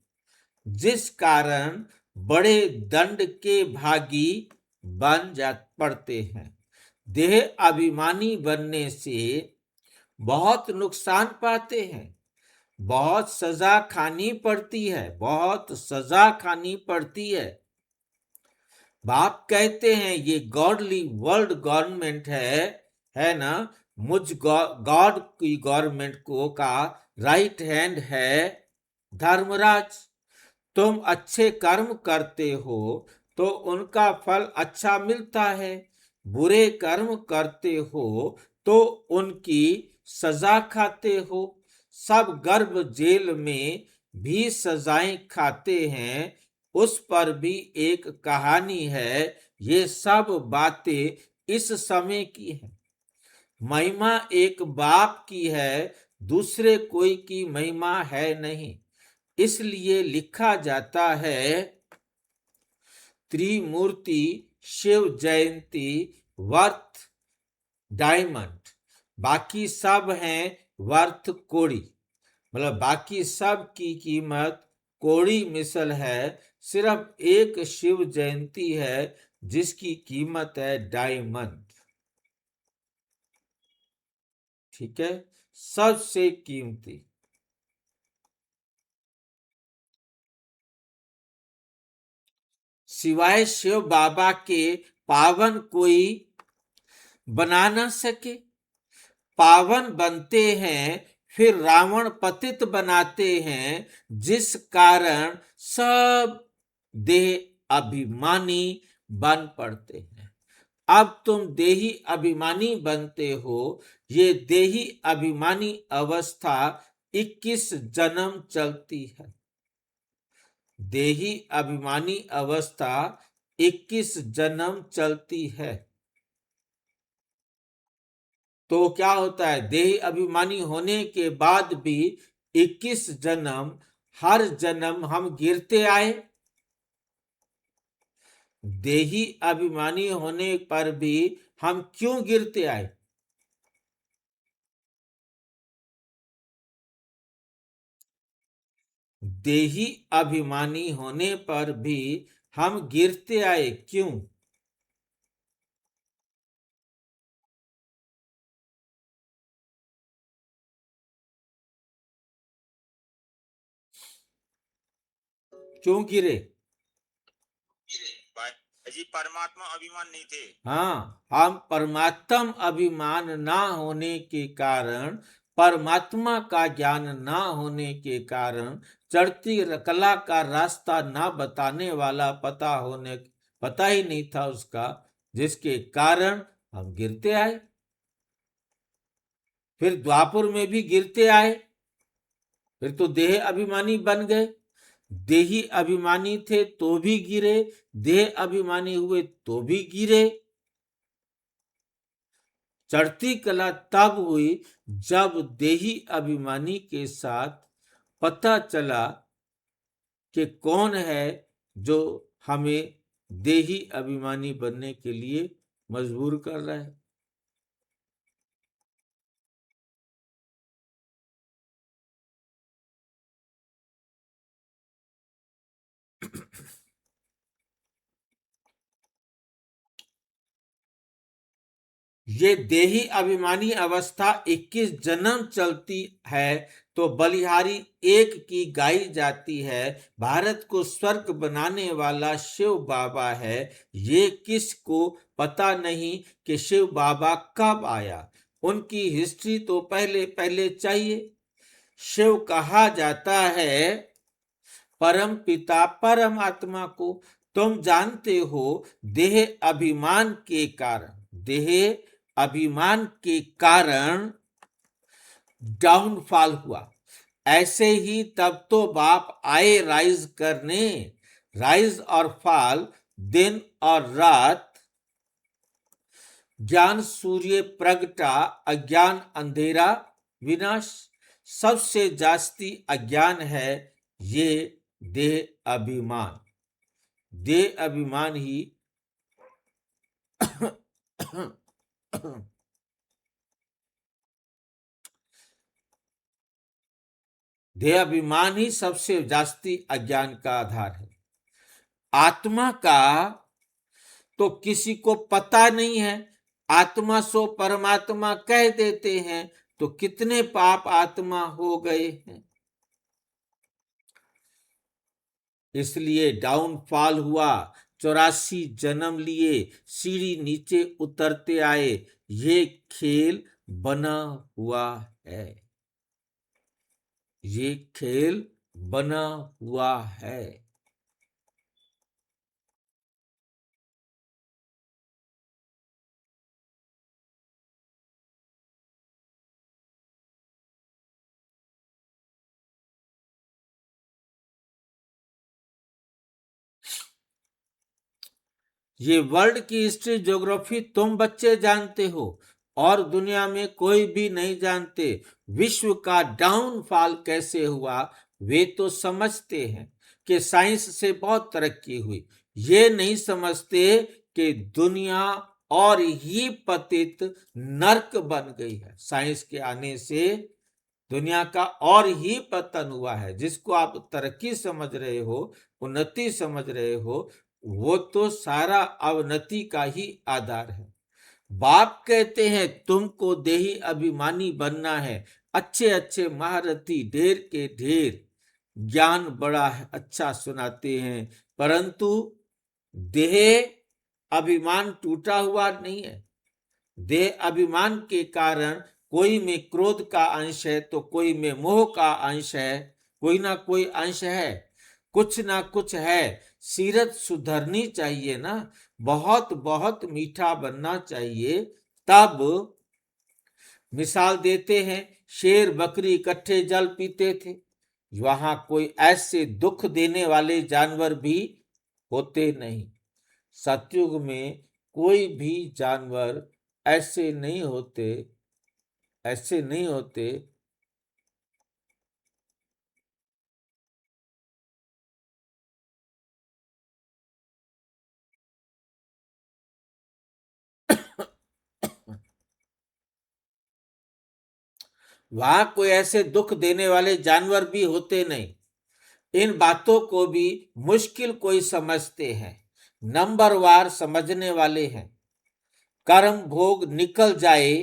जिस कारण बड़े दंड के भागी बन पड़ते हैं। देह अभिमानी बनने से बहुत नुकसान पाते हैं। बहुत सजा खानी पड़ती है। बाप कहते हैं ये गॉडली वर्ल्ड गवर्नमेंट है ना। मुझ गॉड की गवर्नमेंट को का राइट हैंड है धर्मराज। तुम अच्छे कर्म करते हो तो उनका फल अच्छा मिलता है। बुरे कर्म करते हो तो उनकी सजा खाते हो। सब गर्भ जेल में भी सजाएं खाते हैं। उस पर भी एक कहानी है। ये सब बातें इस समय की है। महिमा एक बाप की है, दूसरे कोई की महिमा है नहीं। इसलिए लिखा जाता है, त्रिमूर्ति शिव जयंती वर्थ डायमंड, बाकी सब हैं वर्थ कोड़ी। मतलब बाकी सब की कीमत कोड़ी मिसल है। सिर्फ एक शिव जयंती है जिसकी कीमत है डायमंड। ठीक है, सबसे कीमती। सिवाय शिव बाबा के पावन कोई बना ना सके। पावन बनते हैं फिर रावण पतित बनाते हैं, जिस कारण सब देह अभिमानी बन पड़ते हैं। अब तुम देही अभिमानी बनते हो। ये देही अभिमानी अवस्था 21 जन्म चलती है। देही अभिमानी अवस्था 21 जन्म चलती है। तो क्या होता है, देही अभिमानी होने के बाद भी 21 जन्म, हर जन्म हम गिरते आए। देही अभिमानी होने पर भी हम क्यों गिरते आए? देही अभिमानी होने पर भी हम गिरते आए, क्यों? क्यों गिरे? जी परमात्मा अभिमान नहीं थे। हाँ, हम परमात्म अभिमान ना होने के कारण, परमात्मा का ज्ञान ना होने के कारण, चढ़ती कला का रास्ता ना बताने वाला पता ही नहीं था उसका, जिसके कारण हम गिरते आए। फिर द्वापर में भी गिरते आए, फिर तो देह अभिमानी बन गए। देही अभिमानी थे तो भी गिरे, देह अभिमानी हुए तो भी गिरे। चढ़ती कला तब हुई जब देही अभिमानी के साथ पता चला कि कौन है जो हमें देही अभिमानी बनने के लिए मजबूर कर रहा है। ये देही अभिमानी अवस्था 21 जन्म चलती है तो बलिहारी एक की गाई जाती है। भारत को स्वर्ग बनाने वाला शिव बाबा है। ये किसको पता नहीं कि शिव बाबा कब आया। उनकी हिस्ट्री तो पहले चाहिए। शिव कहा जाता है परम पिता परमात्मा को। तुम जानते हो देह अभिमान के कारण डाउनफॉल हुआ। ऐसे ही तब तो बाप आए राइज करने। राइज और फॉल, दिन और रात, ज्ञान सूर्य प्रगटा, अज्ञान अंधेरा विनाश। सबसे जास्ती अज्ञान है ये देह अभिमान। देह अभिमान ही देह अभिमान ही सबसे जास्ती अज्ञान का आधार है। आत्मा का तो किसी को पता नहीं है। आत्मा सो परमात्मा कह देते हैं तो कितने पाप आत्मा हो गए हैं। इसलिए डाउनफॉल हुआ। 84 जन्म लिए, सीढ़ी नीचे उतरते आए। ये खेल बना हुआ है। ये खेल बना हुआ है। ये वर्ल्ड की हिस्ट्री ज्योग्राफी तुम बच्चे जानते हो और दुनिया में कोई भी नहीं जानते। विश्व का डाउनफॉल कैसे हुआ वे तो समझते हैं कि साइंस से बहुत तरक्की हुई। ये नहीं समझते कि दुनिया और ही पतित नर्क बन गई है। साइंस के आने से दुनिया का और ही पतन हुआ है। जिसको आप तरक्की समझ रहे हो, उन्नति समझ रहे हो, वो तो सारा अवनति का ही आधार है। बाप कहते हैं तुमको देही अभिमानी बनना है। अच्छे अच्छे महारथी ढेर के ढेर ज्ञान बड़ा अच्छा सुनाते हैं, परंतु देह अभिमान टूटा हुआ नहीं है। देह अभिमान के कारण कोई में क्रोध का अंश है तो कोई में मोह का अंश है, कोई ना कोई अंश है, कुछ ना कुछ है। सीरत सुधरनी चाहिए ना, बहुत बहुत मीठा बनना चाहिए। तब मिसाल देते हैं, शेर बकरी इकट्ठे जल पीते थे। वहां कोई ऐसे दुख देने वाले जानवर भी होते नहीं। सतयुग में कोई भी जानवर ऐसे नहीं होते, ऐसे नहीं होते। वहां कोई ऐसे दुख देने वाले जानवर भी होते नहीं। इन बातों को भी मुश्किल कोई समझते हैं, नंबरवार समझने वाले हैं। कर्म भोग निकल जाए,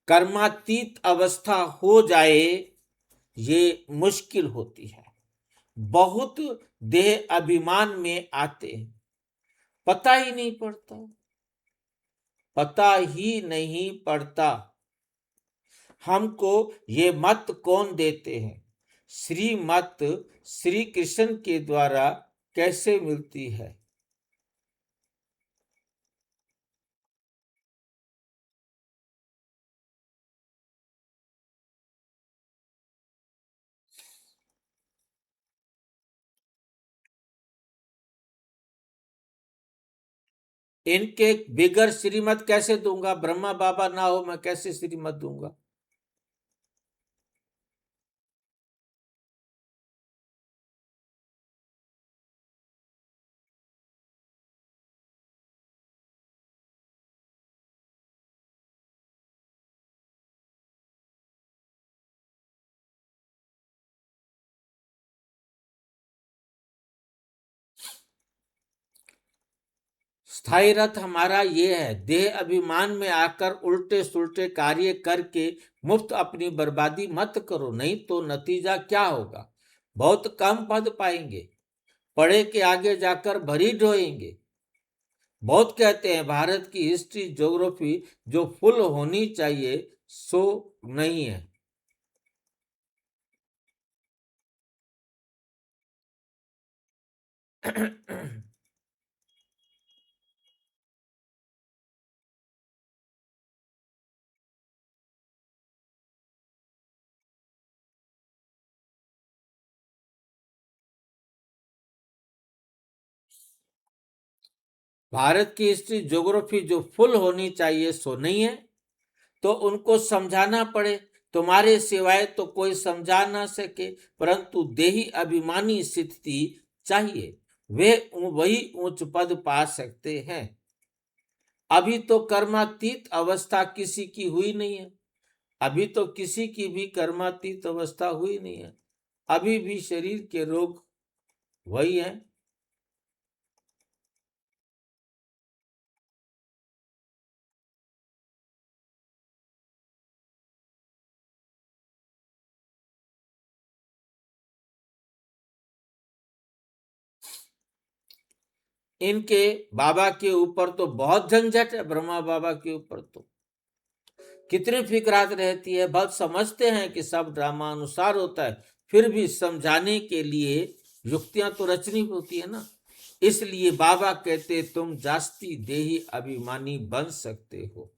कर्मातीत अवस्था हो जाए, ये मुश्किल होती है। बहुत देह अभिमान में आते हैं, पता ही नहीं पड़ता, पता ही नहीं पड़ता। हमको ये मत कौन देते हैं? श्रीमत श्री कृष्ण के द्वारा कैसे मिलती है? इनके बिगर श्रीमत कैसे दूंगा? ब्रह्मा बाबा ना हो मैं कैसे श्रीमत दूंगा? स्थायी रथ हमारा ये है, देह अभिमान में आकर उल्टे सुल्टे कार्य करके मुफ्त अपनी बर्बादी मत करो, नहीं तो नतीजा क्या होगा? बहुत कम पद पाएंगे, पढ़े के आगे जाकर भरी ढोएंगे। बहुत कहते हैं भारत की हिस्ट्री ज्योग्राफी जो फुल होनी चाहिए सो नहीं है। भारत की हिस्ट्री ज्योग्राफी जो फुल होनी चाहिए सो नहीं है, तो उनको समझाना पड़े। तुम्हारे सिवाय तो कोई समझा ना सके, परंतु देही अभिमानी स्थिति चाहिए, वे वही उच्च पद पा सकते हैं। अभी तो कर्मातीत अवस्था किसी की हुई नहीं है, अभी तो किसी की भी कर्मातीत अवस्था हुई नहीं है। अभी भी शरीर के रोग वही है। इनके बाबा के ऊपर तो बहुत झंझट है, ब्रह्मा बाबा के ऊपर तो कितनी फिक्रात रहती है। बहुत समझते हैं कि सब ड्रामा अनुसार होता है, फिर भी समझाने के लिए युक्तियां तो रचनी होती है ना। इसलिए बाबा कहते तुम जास्ती देही अभिमानी बन सकते हो,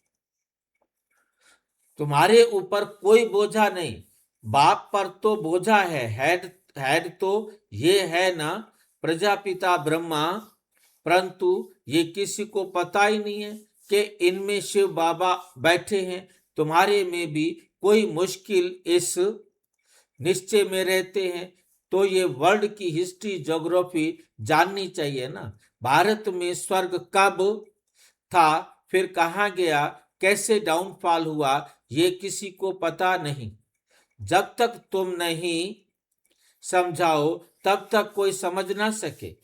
तुम्हारे ऊपर कोई बोझा नहीं। बाप पर तो बोझा है, हेड तो ये है ना प्रजापिता ब्रह्मा, परंतु ये किसी को पता ही नहीं है कि इनमें शिव बाबा बैठे हैं। तुम्हारे में भी कोई मुश्किल इस निश्चय में रहते हैं, तो ये वर्ल्ड की हिस्ट्री ज्योग्राफी जाननी चाहिए ना। भारत में स्वर्ग कब था, फिर कहाँ गया, कैसे डाउनफॉल हुआ, ये किसी को पता नहीं। जब तक तुम नहीं समझाओ तब तक कोई समझ ना सके।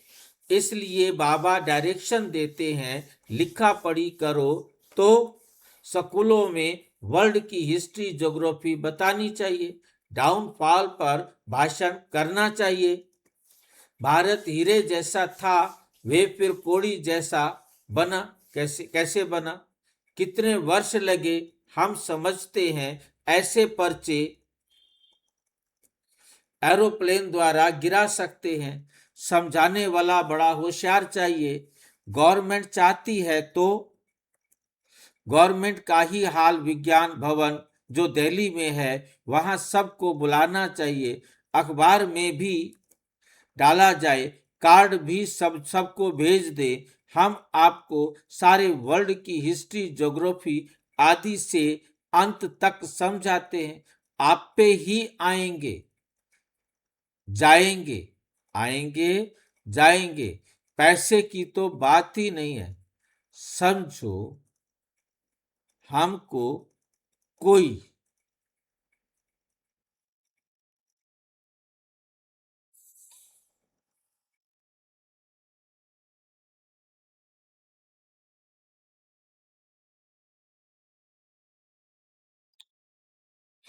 इसलिए बाबा डायरेक्शन देते हैं, लिखा पढ़ी करो। तो स्कूलों में वर्ल्ड की हिस्ट्री ज्योग्राफी बतानी चाहिए, डाउनफॉल पर भाषण करना चाहिए। भारत हीरे जैसा था, वे फिर कोड़ी जैसा बना, कैसे बना, कितने वर्ष लगे, हम समझते हैं ऐसे पर्चे एरोप्लेन द्वारा गिरा सकते हैं। समझाने वाला बड़ा होशियार चाहिए। गवर्नमेंट चाहती है तो गवर्नमेंट का ही हाल विज्ञान भवन जो दिल्ली में है वहां सबको बुलाना चाहिए, अखबार में भी डाला जाए, कार्ड भी सबको भेज दे। हम आपको सारे वर्ल्ड की हिस्ट्री, ज्योग्राफी आदि से अंत तक समझाते हैं। आप पे ही आएंगे जाएंगे, आएंगे जाएंगे, पैसे की तो बात ही नहीं है। समझो, हमको कोई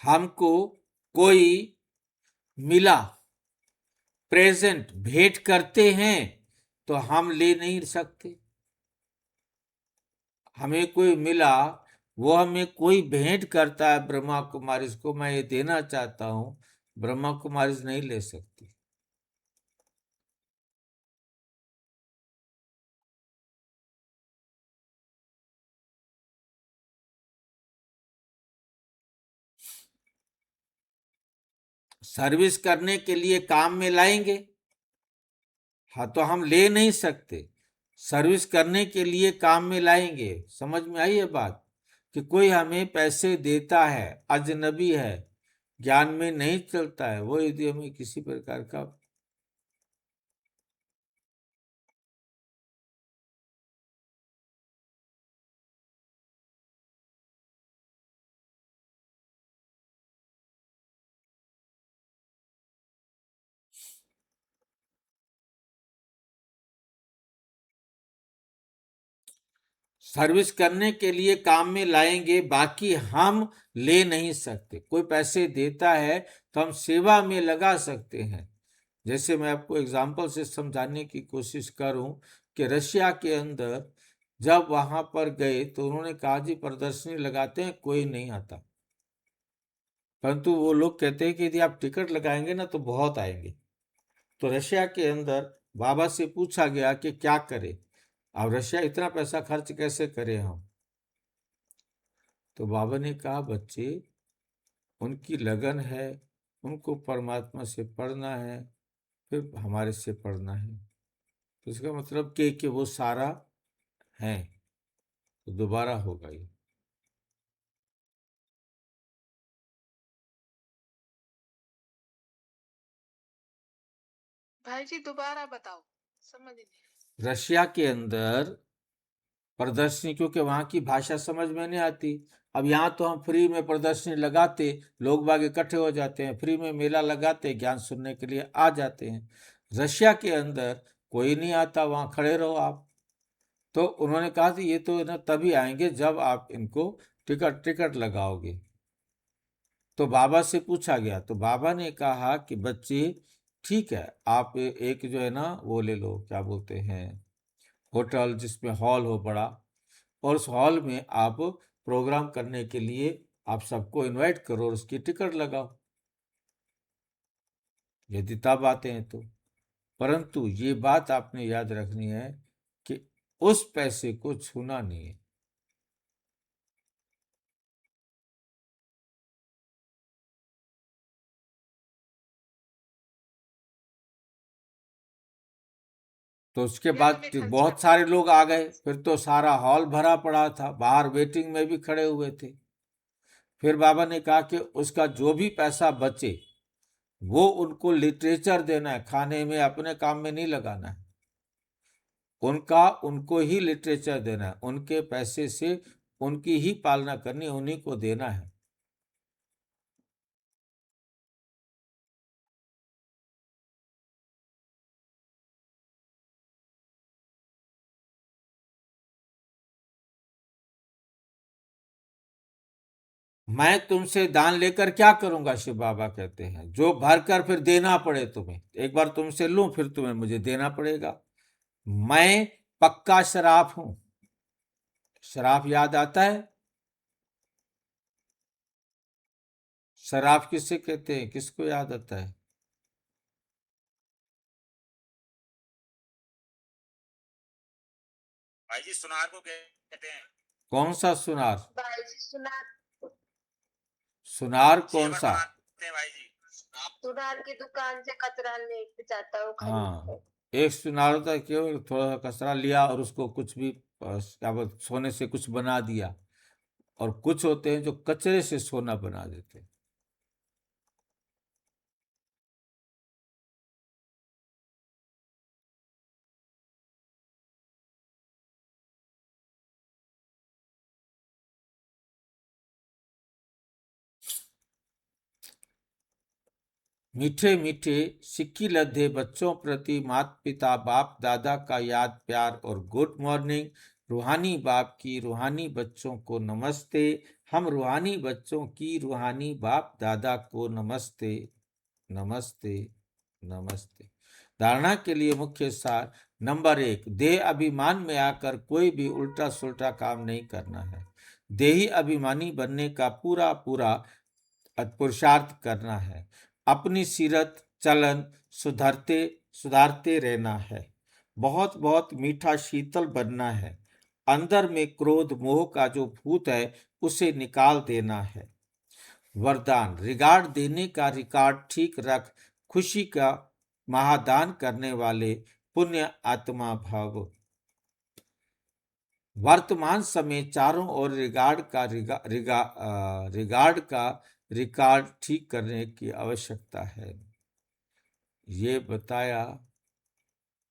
हमको कोई मिला, प्रेजेंट भेंट करते हैं तो हम ले नहीं सकते। हमें कोई मिला, वो हमें कोई भेंट करता है ब्रह्मा कुमारी को, मैं ये देना चाहता हूं, ब्रह्मा कुमारी नहीं ले सकती। सर्विस करने के लिए काम में लाएंगे, हाँ, तो हम ले नहीं सकते। सर्विस करने के लिए काम में लाएंगे। समझ में आई है बात कि कोई हमें पैसे देता है, अजनबी है, ज्ञान में नहीं चलता है, वो यदि हमें किसी प्रकार का सर्विस करने के लिए काम में लाएंगे, बाकी हम ले नहीं सकते। कोई पैसे देता है तो हम सेवा में लगा सकते हैं। जैसे मैं आपको एग्जाम्पल से समझाने की कोशिश करूं कि रशिया के अंदर जब वहां पर गए तो उन्होंने कहा जी प्रदर्शनी लगाते हैं, कोई नहीं आता, परंतु वो लोग कहते हैं कि यदि आप टिकट लगाएंगे ना तो बहुत आएंगे। तो रशिया के अंदर बाबा से पूछा गया कि क्या करें, अब रशिया इतना पैसा खर्च कैसे करें हम। तो बाबा ने कहा बच्चे, उनकी लगन है, उनको परमात्मा से पढ़ना है, फिर हमारे से पढ़ना है। तो इसका मतलब कि वो सारा है, तो दोबारा होगा ये। भाई जी दोबारा बताओ, समझ नहीं। रशिया के अंदर प्रदर्शनी, क्योंकि वहां की भाषा समझ में नहीं आती। अब यहाँ तो हम फ्री में प्रदर्शनी लगाते, लोग बाग इकट्ठे हो जाते हैं, फ्री में मेला लगाते, ज्ञान सुनने के लिए आ जाते हैं। रशिया के अंदर कोई नहीं आता, वहां खड़े रहो आप। तो उन्होंने कहा कि ये तो ना तभी आएंगे जब आप इनको टिकट लगाओगे। तो बाबा से पूछा गया, तो बाबा ने कहा कि बच्चे ठीक है, आप एक जो है ना वो ले लो, क्या बोलते हैं, होटल जिसमें हॉल हो बड़ा, और उस हॉल में आप प्रोग्राम करने के लिए आप सबको इनवाइट करो और उसकी टिकट लगाओ, यदि तब आते हैं तो। परंतु ये बात आपने याद रखनी है कि उस पैसे को छूना नहीं है। तो उसके क्या बाद हमें तो खर्च बहुत करना सारे लोग आ गए, फिर तो सारा हॉल भरा पड़ा था, बाहर वेटिंग में भी खड़े हुए थे। फिर बाबा ने कहा कि उसका जो भी पैसा बचे वो उनको लिटरेचर देना है, खाने में अपने काम में नहीं लगाना है, उनका उनको ही लिटरेचर देना है, उनके पैसे से उनकी ही पालना करनी, उन्हीं को देना है। मैं तुमसे दान लेकर क्या करूंगा, शिव बाबा कहते हैं, जो भर कर फिर देना पड़े तुम्हें। एक बार तुमसे लूं फिर तुम्हें मुझे देना पड़ेगा। मैं पक्का शराफ हूं। शराफ याद आता है? शराब किसे कहते हैं, किसको याद आता है? भाई जी सुनार को कहते हैं। कौन सा सुनार? भाई जी सुनार, सुनार कौन जेवर सा? बनाते हैं भाई जी। सुनार की दुकान से कचरा लेके जाता हूँ हाँ, खरीद एक सुनार होता है, केवल थोड़ा सा कचरा लिया और उसको कुछ भी क्या बोलते, सोने से कुछ बना दिया। और कुछ होते हैं जो कचरे से सोना बना देते हैं। मीठे मीठे सिक्की लद्दे बच्चों प्रति माता पिता बाप दादा का याद प्यार और गुड मॉर्निंग। रूहानी बाप की रूहानी बच्चों को नमस्ते। हम रूहानी बच्चों की रूहानी बाप दादा को नमस्ते नमस्ते नमस्ते। धारणा के लिए मुख्य सार। नंबर 1, देह अभिमान में आकर कोई भी उल्टा सुल्टा काम नहीं करना है। देही अभिमानी बनने का पूरा पूरा पुरुषार्थ करना है। अपनी सीरत चलन सुधारते रहना है। बहुत बहुत मीठा शीतल बनना है। अंदर में क्रोध मोह का जो भूत है उसे निकाल देना है। वरदान। रिगार्ड देने का रिकॉर्ड ठीक रख। खुशी का महादान करने वाले पुण्य आत्मा भव। वर्तमान समय चारों ओर रिगार्ड का रिकॉर्ड ठीक करने की आवश्यकता है। ये बताया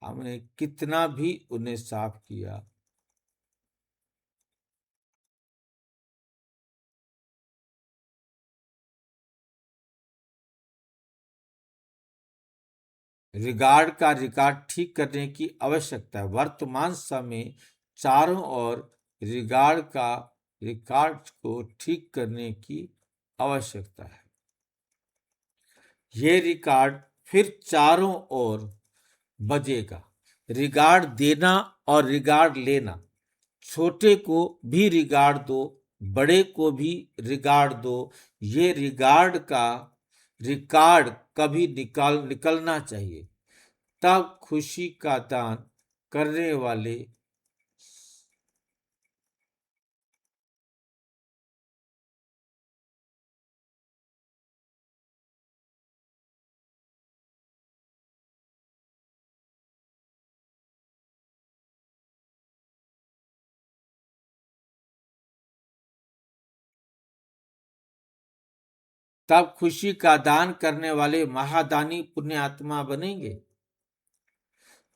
हमने, कितना भी उन्हें साफ किया। रिगार्ड का रिकॉर्ड ठीक करने की आवश्यकता है। वर्तमान समय चारों ओर रिगार्ड का रिकॉर्ड को ठीक करने की आवश्यकता है। ये रिकॉर्ड फिर चारों ओर बजेगा। रिगार्ड देना और रिगार्ड लेना। छोटे को भी रिगार्ड दो, बड़े को भी रिगार्ड दो। ये रिगार्ड का रिकॉर्ड कभी निकलना चाहिए। तब खुशी का दान करने वाले तब खुशी का दान करने वाले महादानी पुण्यात्मा बनेंगे।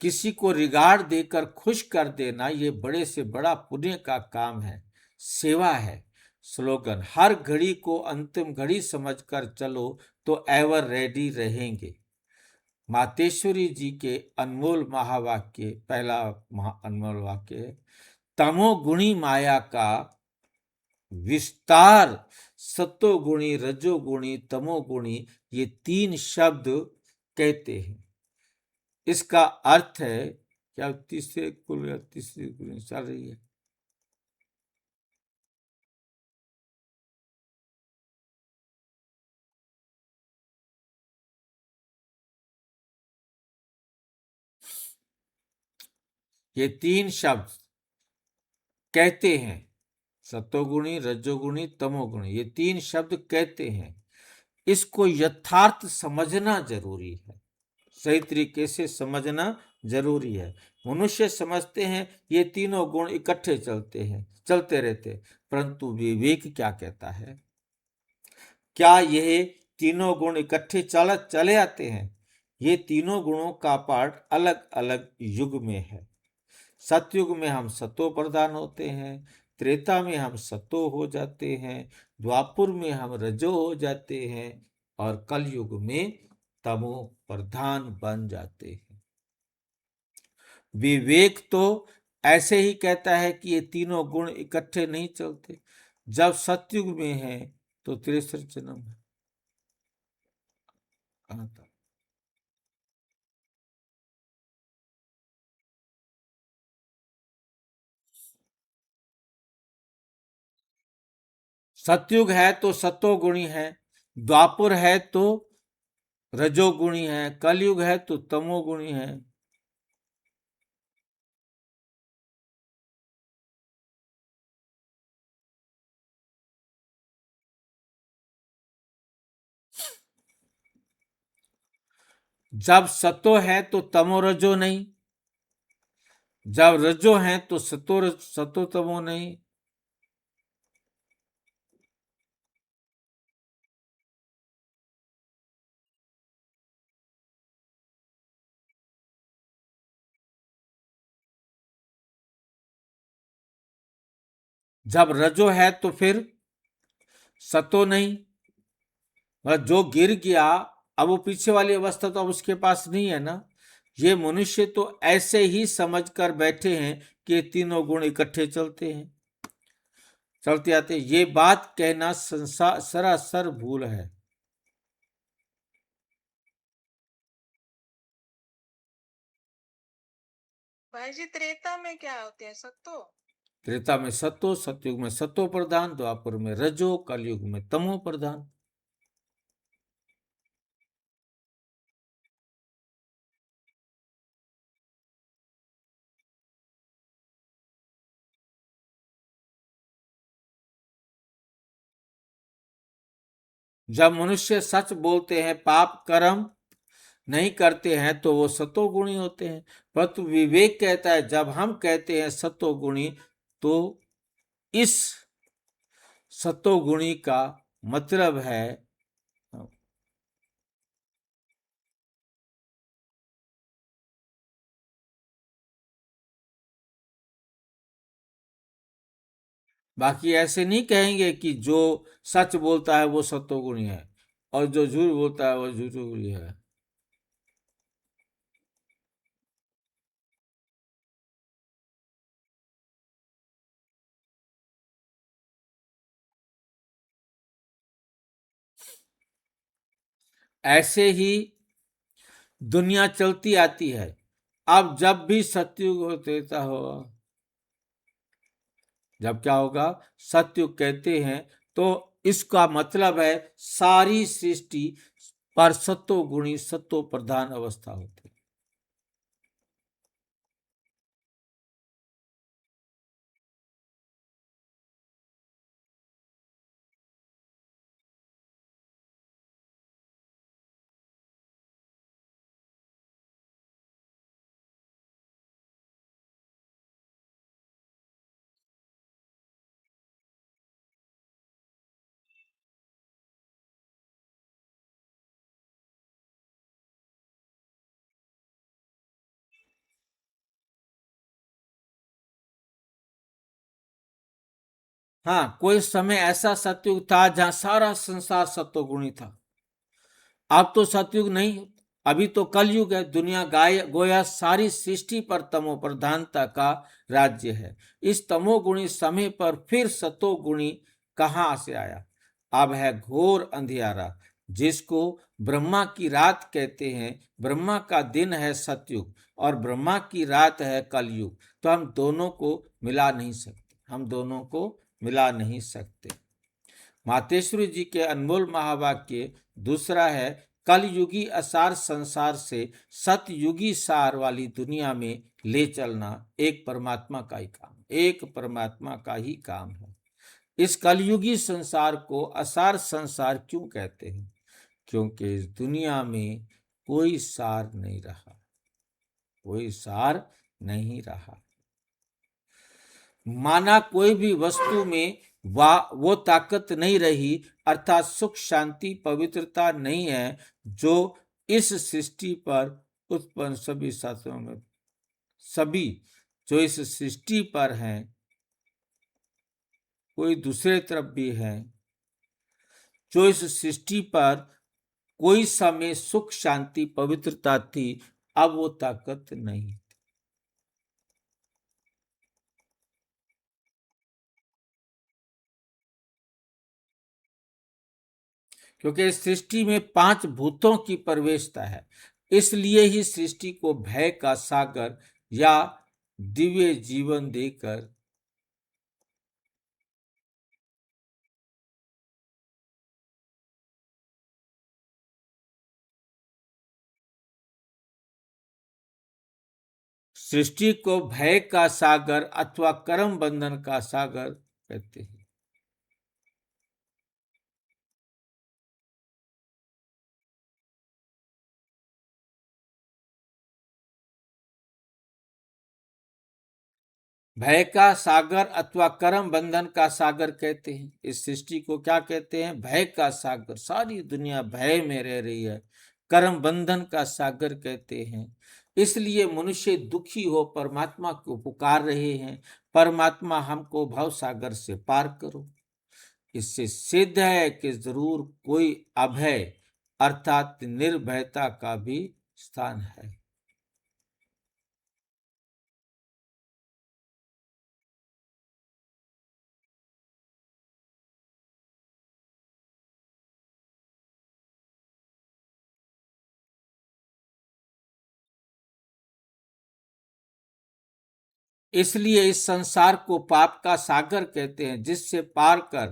किसी को रिगार्ड देकर खुश कर देना ये बड़े से बड़ा पुण्य का काम है, सेवा है। स्लोगन। हर घड़ी को अंतिम घड़ी समझकर चलो तो एवर रेडी रहेंगे। मातेश्वरी जी के अनमोल महावाक्य, पहला अनमोल वाक्य है, तमोगुणी माया का विस्तार। सत्वगुणी रजोगुणी तमोगुणी ये 3 शब्द कहते हैं। इसका अर्थ है क्या तीसरे कुल या तीसरी कुल चल रही है। ये 3 शब्द कहते हैं, सतोगुणी रजोगुणी तमोगुणी, ये 3 शब्द कहते हैं। इसको यथार्थ समझना जरूरी है, सही तरीके से समझना जरूरी है। मनुष्य समझते हैं ये तीनों गुण इकट्ठे चलते रहते, परंतु विवेक क्या कहता है? क्या यह तीनों गुण इकट्ठे चले आते हैं? ये तीनों गुणों का पाठ अलग अलग युग में है। सतयुग में हम सतो प्रधान होते हैं, त्रेता में हम सतो हो जाते हैं, द्वापुर में हम रजो हो जाते हैं और कलयुग में तमो प्रधान बन जाते हैं। विवेक तो ऐसे ही कहता है कि ये तीनों गुण इकट्ठे नहीं चलते। जब सतयुग में है तो 63 जन्म है। कहाँ था? सतयुग है तो सतो गुणी है, द्वापर है तो रजोगुणी है, कलयुग है तो तमोगुणी है। जब सतो है तो तमो रजो नहीं, जब रजो है तो सतो तमो नहीं। जब रजो है तो फिर सतो नहीं, जो गिर गया अब वो पीछे वाली अवस्था तो अब उसके पास नहीं है ना। ये मनुष्य तो ऐसे ही समझ कर बैठे हैं कि ये तीनों गुण इकट्ठे चलते हैं, चलते आते हैं। ये बात कहना संसार सरासर भूल है। भाई जी त्रेता में क्या होते हैं, सत्तो? त्रेता में सतो, सतयुग में सतो प्रधान, द्वापर में रजो, कलयुग में तमो प्रधान। जब मनुष्य सच बोलते हैं, पाप कर्म नहीं करते हैं, तो वो सतोगुणी होते हैं। परंतु विवेक कहता है जब हम कहते हैं सतोगुणी, तो इस सतोगुणी का मतलब है बाकी ऐसे नहीं कहेंगे कि जो सच बोलता है वो सतोगुणी है और जो झूठ बोलता है वो झूठोगुणी है। ऐसे ही दुनिया चलती आती है। अब जब भी सतयुग होता होगा, जब क्या होगा, सतयुग कहते हैं तो इसका मतलब है सारी सृष्टि पर सतो गुणी सतो प्रधान अवस्था होती है। हाँ, कोई समय ऐसा सतयुग था जहां सारा संसार सतोगुणी था। अब तो सतयुग नहीं, अभी तो कलयुग है। दुनिया गोया सारी सृष्टि पर तमो प्रधानता का राज्य है। इस तमोगुणी समय पर फिर सतोगुणी कहाँ से आया? अब है घोर अंधियारा, जिसको ब्रह्मा की रात कहते हैं। ब्रह्मा का दिन है सतयुग और ब्रह्मा की रात है कलयुग। तो हम दोनों को मिला नहीं सकते, हम दोनों को मिला नहीं सकते। मातेश्वरी जी के अनमोल महावाक्य दूसरा है, कलयुगी असार संसार से सतयुगी सार वाली दुनिया में ले चलना एक परमात्मा का ही काम, एक परमात्मा का ही काम है। इस कलयुगी संसार को असार संसार क्यों कहते हैं? क्योंकि इस दुनिया में कोई सार नहीं रहा, कोई सार नहीं रहा। माना कोई भी वस्तु में वो ताकत नहीं रही, अर्थात सुख शांति पवित्रता नहीं है जो इस सृष्टि पर उत्पन्न सभी शास्त्रों में, सभी जो इस सृष्टि पर हैं, कोई दूसरे तरफ भी है, जो इस सृष्टि पर कोई समय सुख शांति पवित्रता थी, अब वो ताकत नहीं। क्योंकि इस सृष्टि में 5 भूतों की प्रवेशता है, इसलिए ही सृष्टि को भय का सागर या दिव्य जीवन देकर सृष्टि को भय का सागर अथवा कर्म बंधन का सागर कहते हैं। भय का सागर अथवा कर्म बंधन का सागर कहते हैं। इस सृष्टि को क्या कहते हैं? भय का सागर। सारी दुनिया भय में रह रही है। कर्म बंधन का सागर कहते हैं। इसलिए मनुष्य दुखी हो परमात्मा को पुकार रहे हैं, परमात्मा हमको भव सागर से पार करो। इससे सिद्ध है कि जरूर कोई अभय अर्थात निर्भयता का भी स्थान है। इसलिए इस संसार को पाप का सागर कहते हैं, जिससे पार कर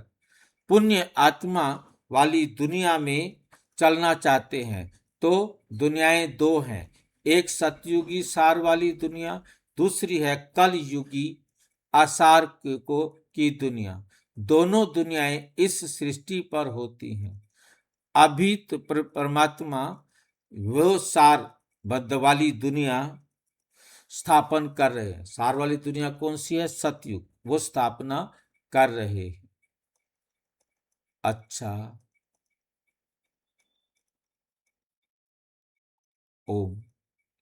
पुण्य आत्मा वाली दुनिया में चलना चाहते हैं। तो दुनियाएं दो हैं, एक सतयुगी सार वाली दुनिया, दूसरी है कल युगी आसार की दुनिया। दोनों दुनियाएं इस सृष्टि पर होती हैं। अभी तो परमात्मा वो सार बद्ध वाली दुनिया स्थापन कर रहे हैं। सार वाली दुनिया कौन सी है? सतयुग। वो स्थापना कर रहे हैं। अच्छा, ओम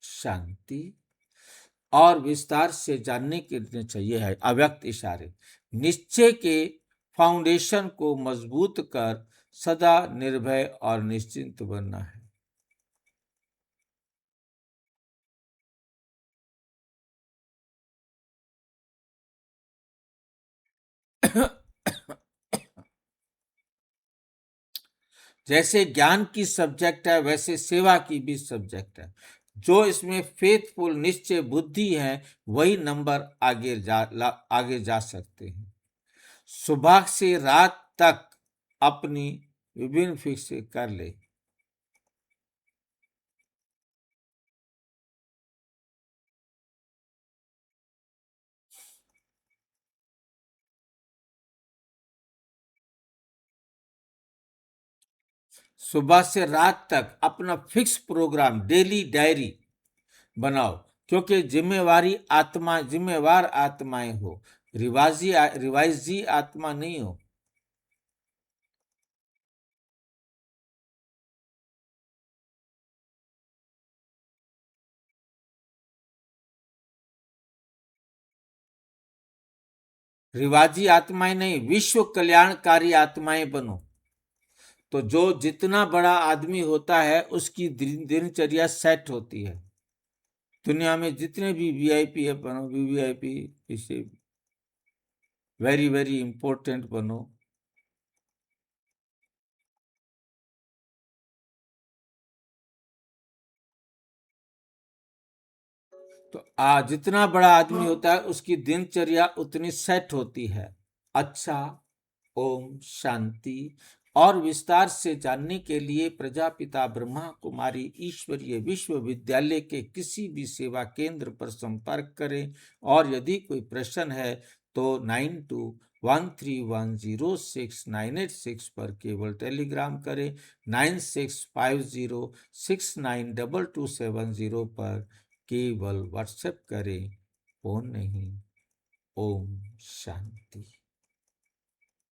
शांति। और विस्तार से जानने के लिए चाहिए है अव्यक्त इशारे। निश्चय के फाउंडेशन को मजबूत कर सदा निर्भय और निश्चिंत बनना है। जैसे ज्ञान की सब्जेक्ट है, वैसे सेवा की भी सब्जेक्ट है। जो इसमें फेथफुल निश्चय बुद्धि है, वही नंबर आगे जा सकते हैं। सुबह से रात तक अपनी विभिन्न फिक्स कर ले। सुबह से रात तक अपना फिक्स प्रोग्राम, डेली डायरी बनाओ, क्योंकि जिम्मेवार आत्माएं हो, रिवाइजी आत्मा नहीं हो। रिवाजी आत्माएं नहीं, विश्व कल्याणकारी आत्माएं बनो। तो जो जितना बड़ा आदमी होता है उसकी दिनचर्या सेट होती है। दुनिया में जितने भी वीआईपी है बनो, वीवीआईपी इसे वेरी वेरी इंपॉर्टेंट बनो। तो जितना बड़ा आदमी होता है उसकी दिनचर्या उतनी सेट होती है। अच्छा, ओम शांति। और विस्तार से जानने के लिए प्रजापिता ब्रह्मा कुमारी ईश्वरीय विश्वविद्यालय के किसी भी सेवा केंद्र पर संपर्क करें। और यदि कोई प्रश्न है तो 9213106986 पर केवल टेलीग्राम करें। 9650692270 पर केवल व्हाट्सएप करें, फोन नहीं। ओम शांति।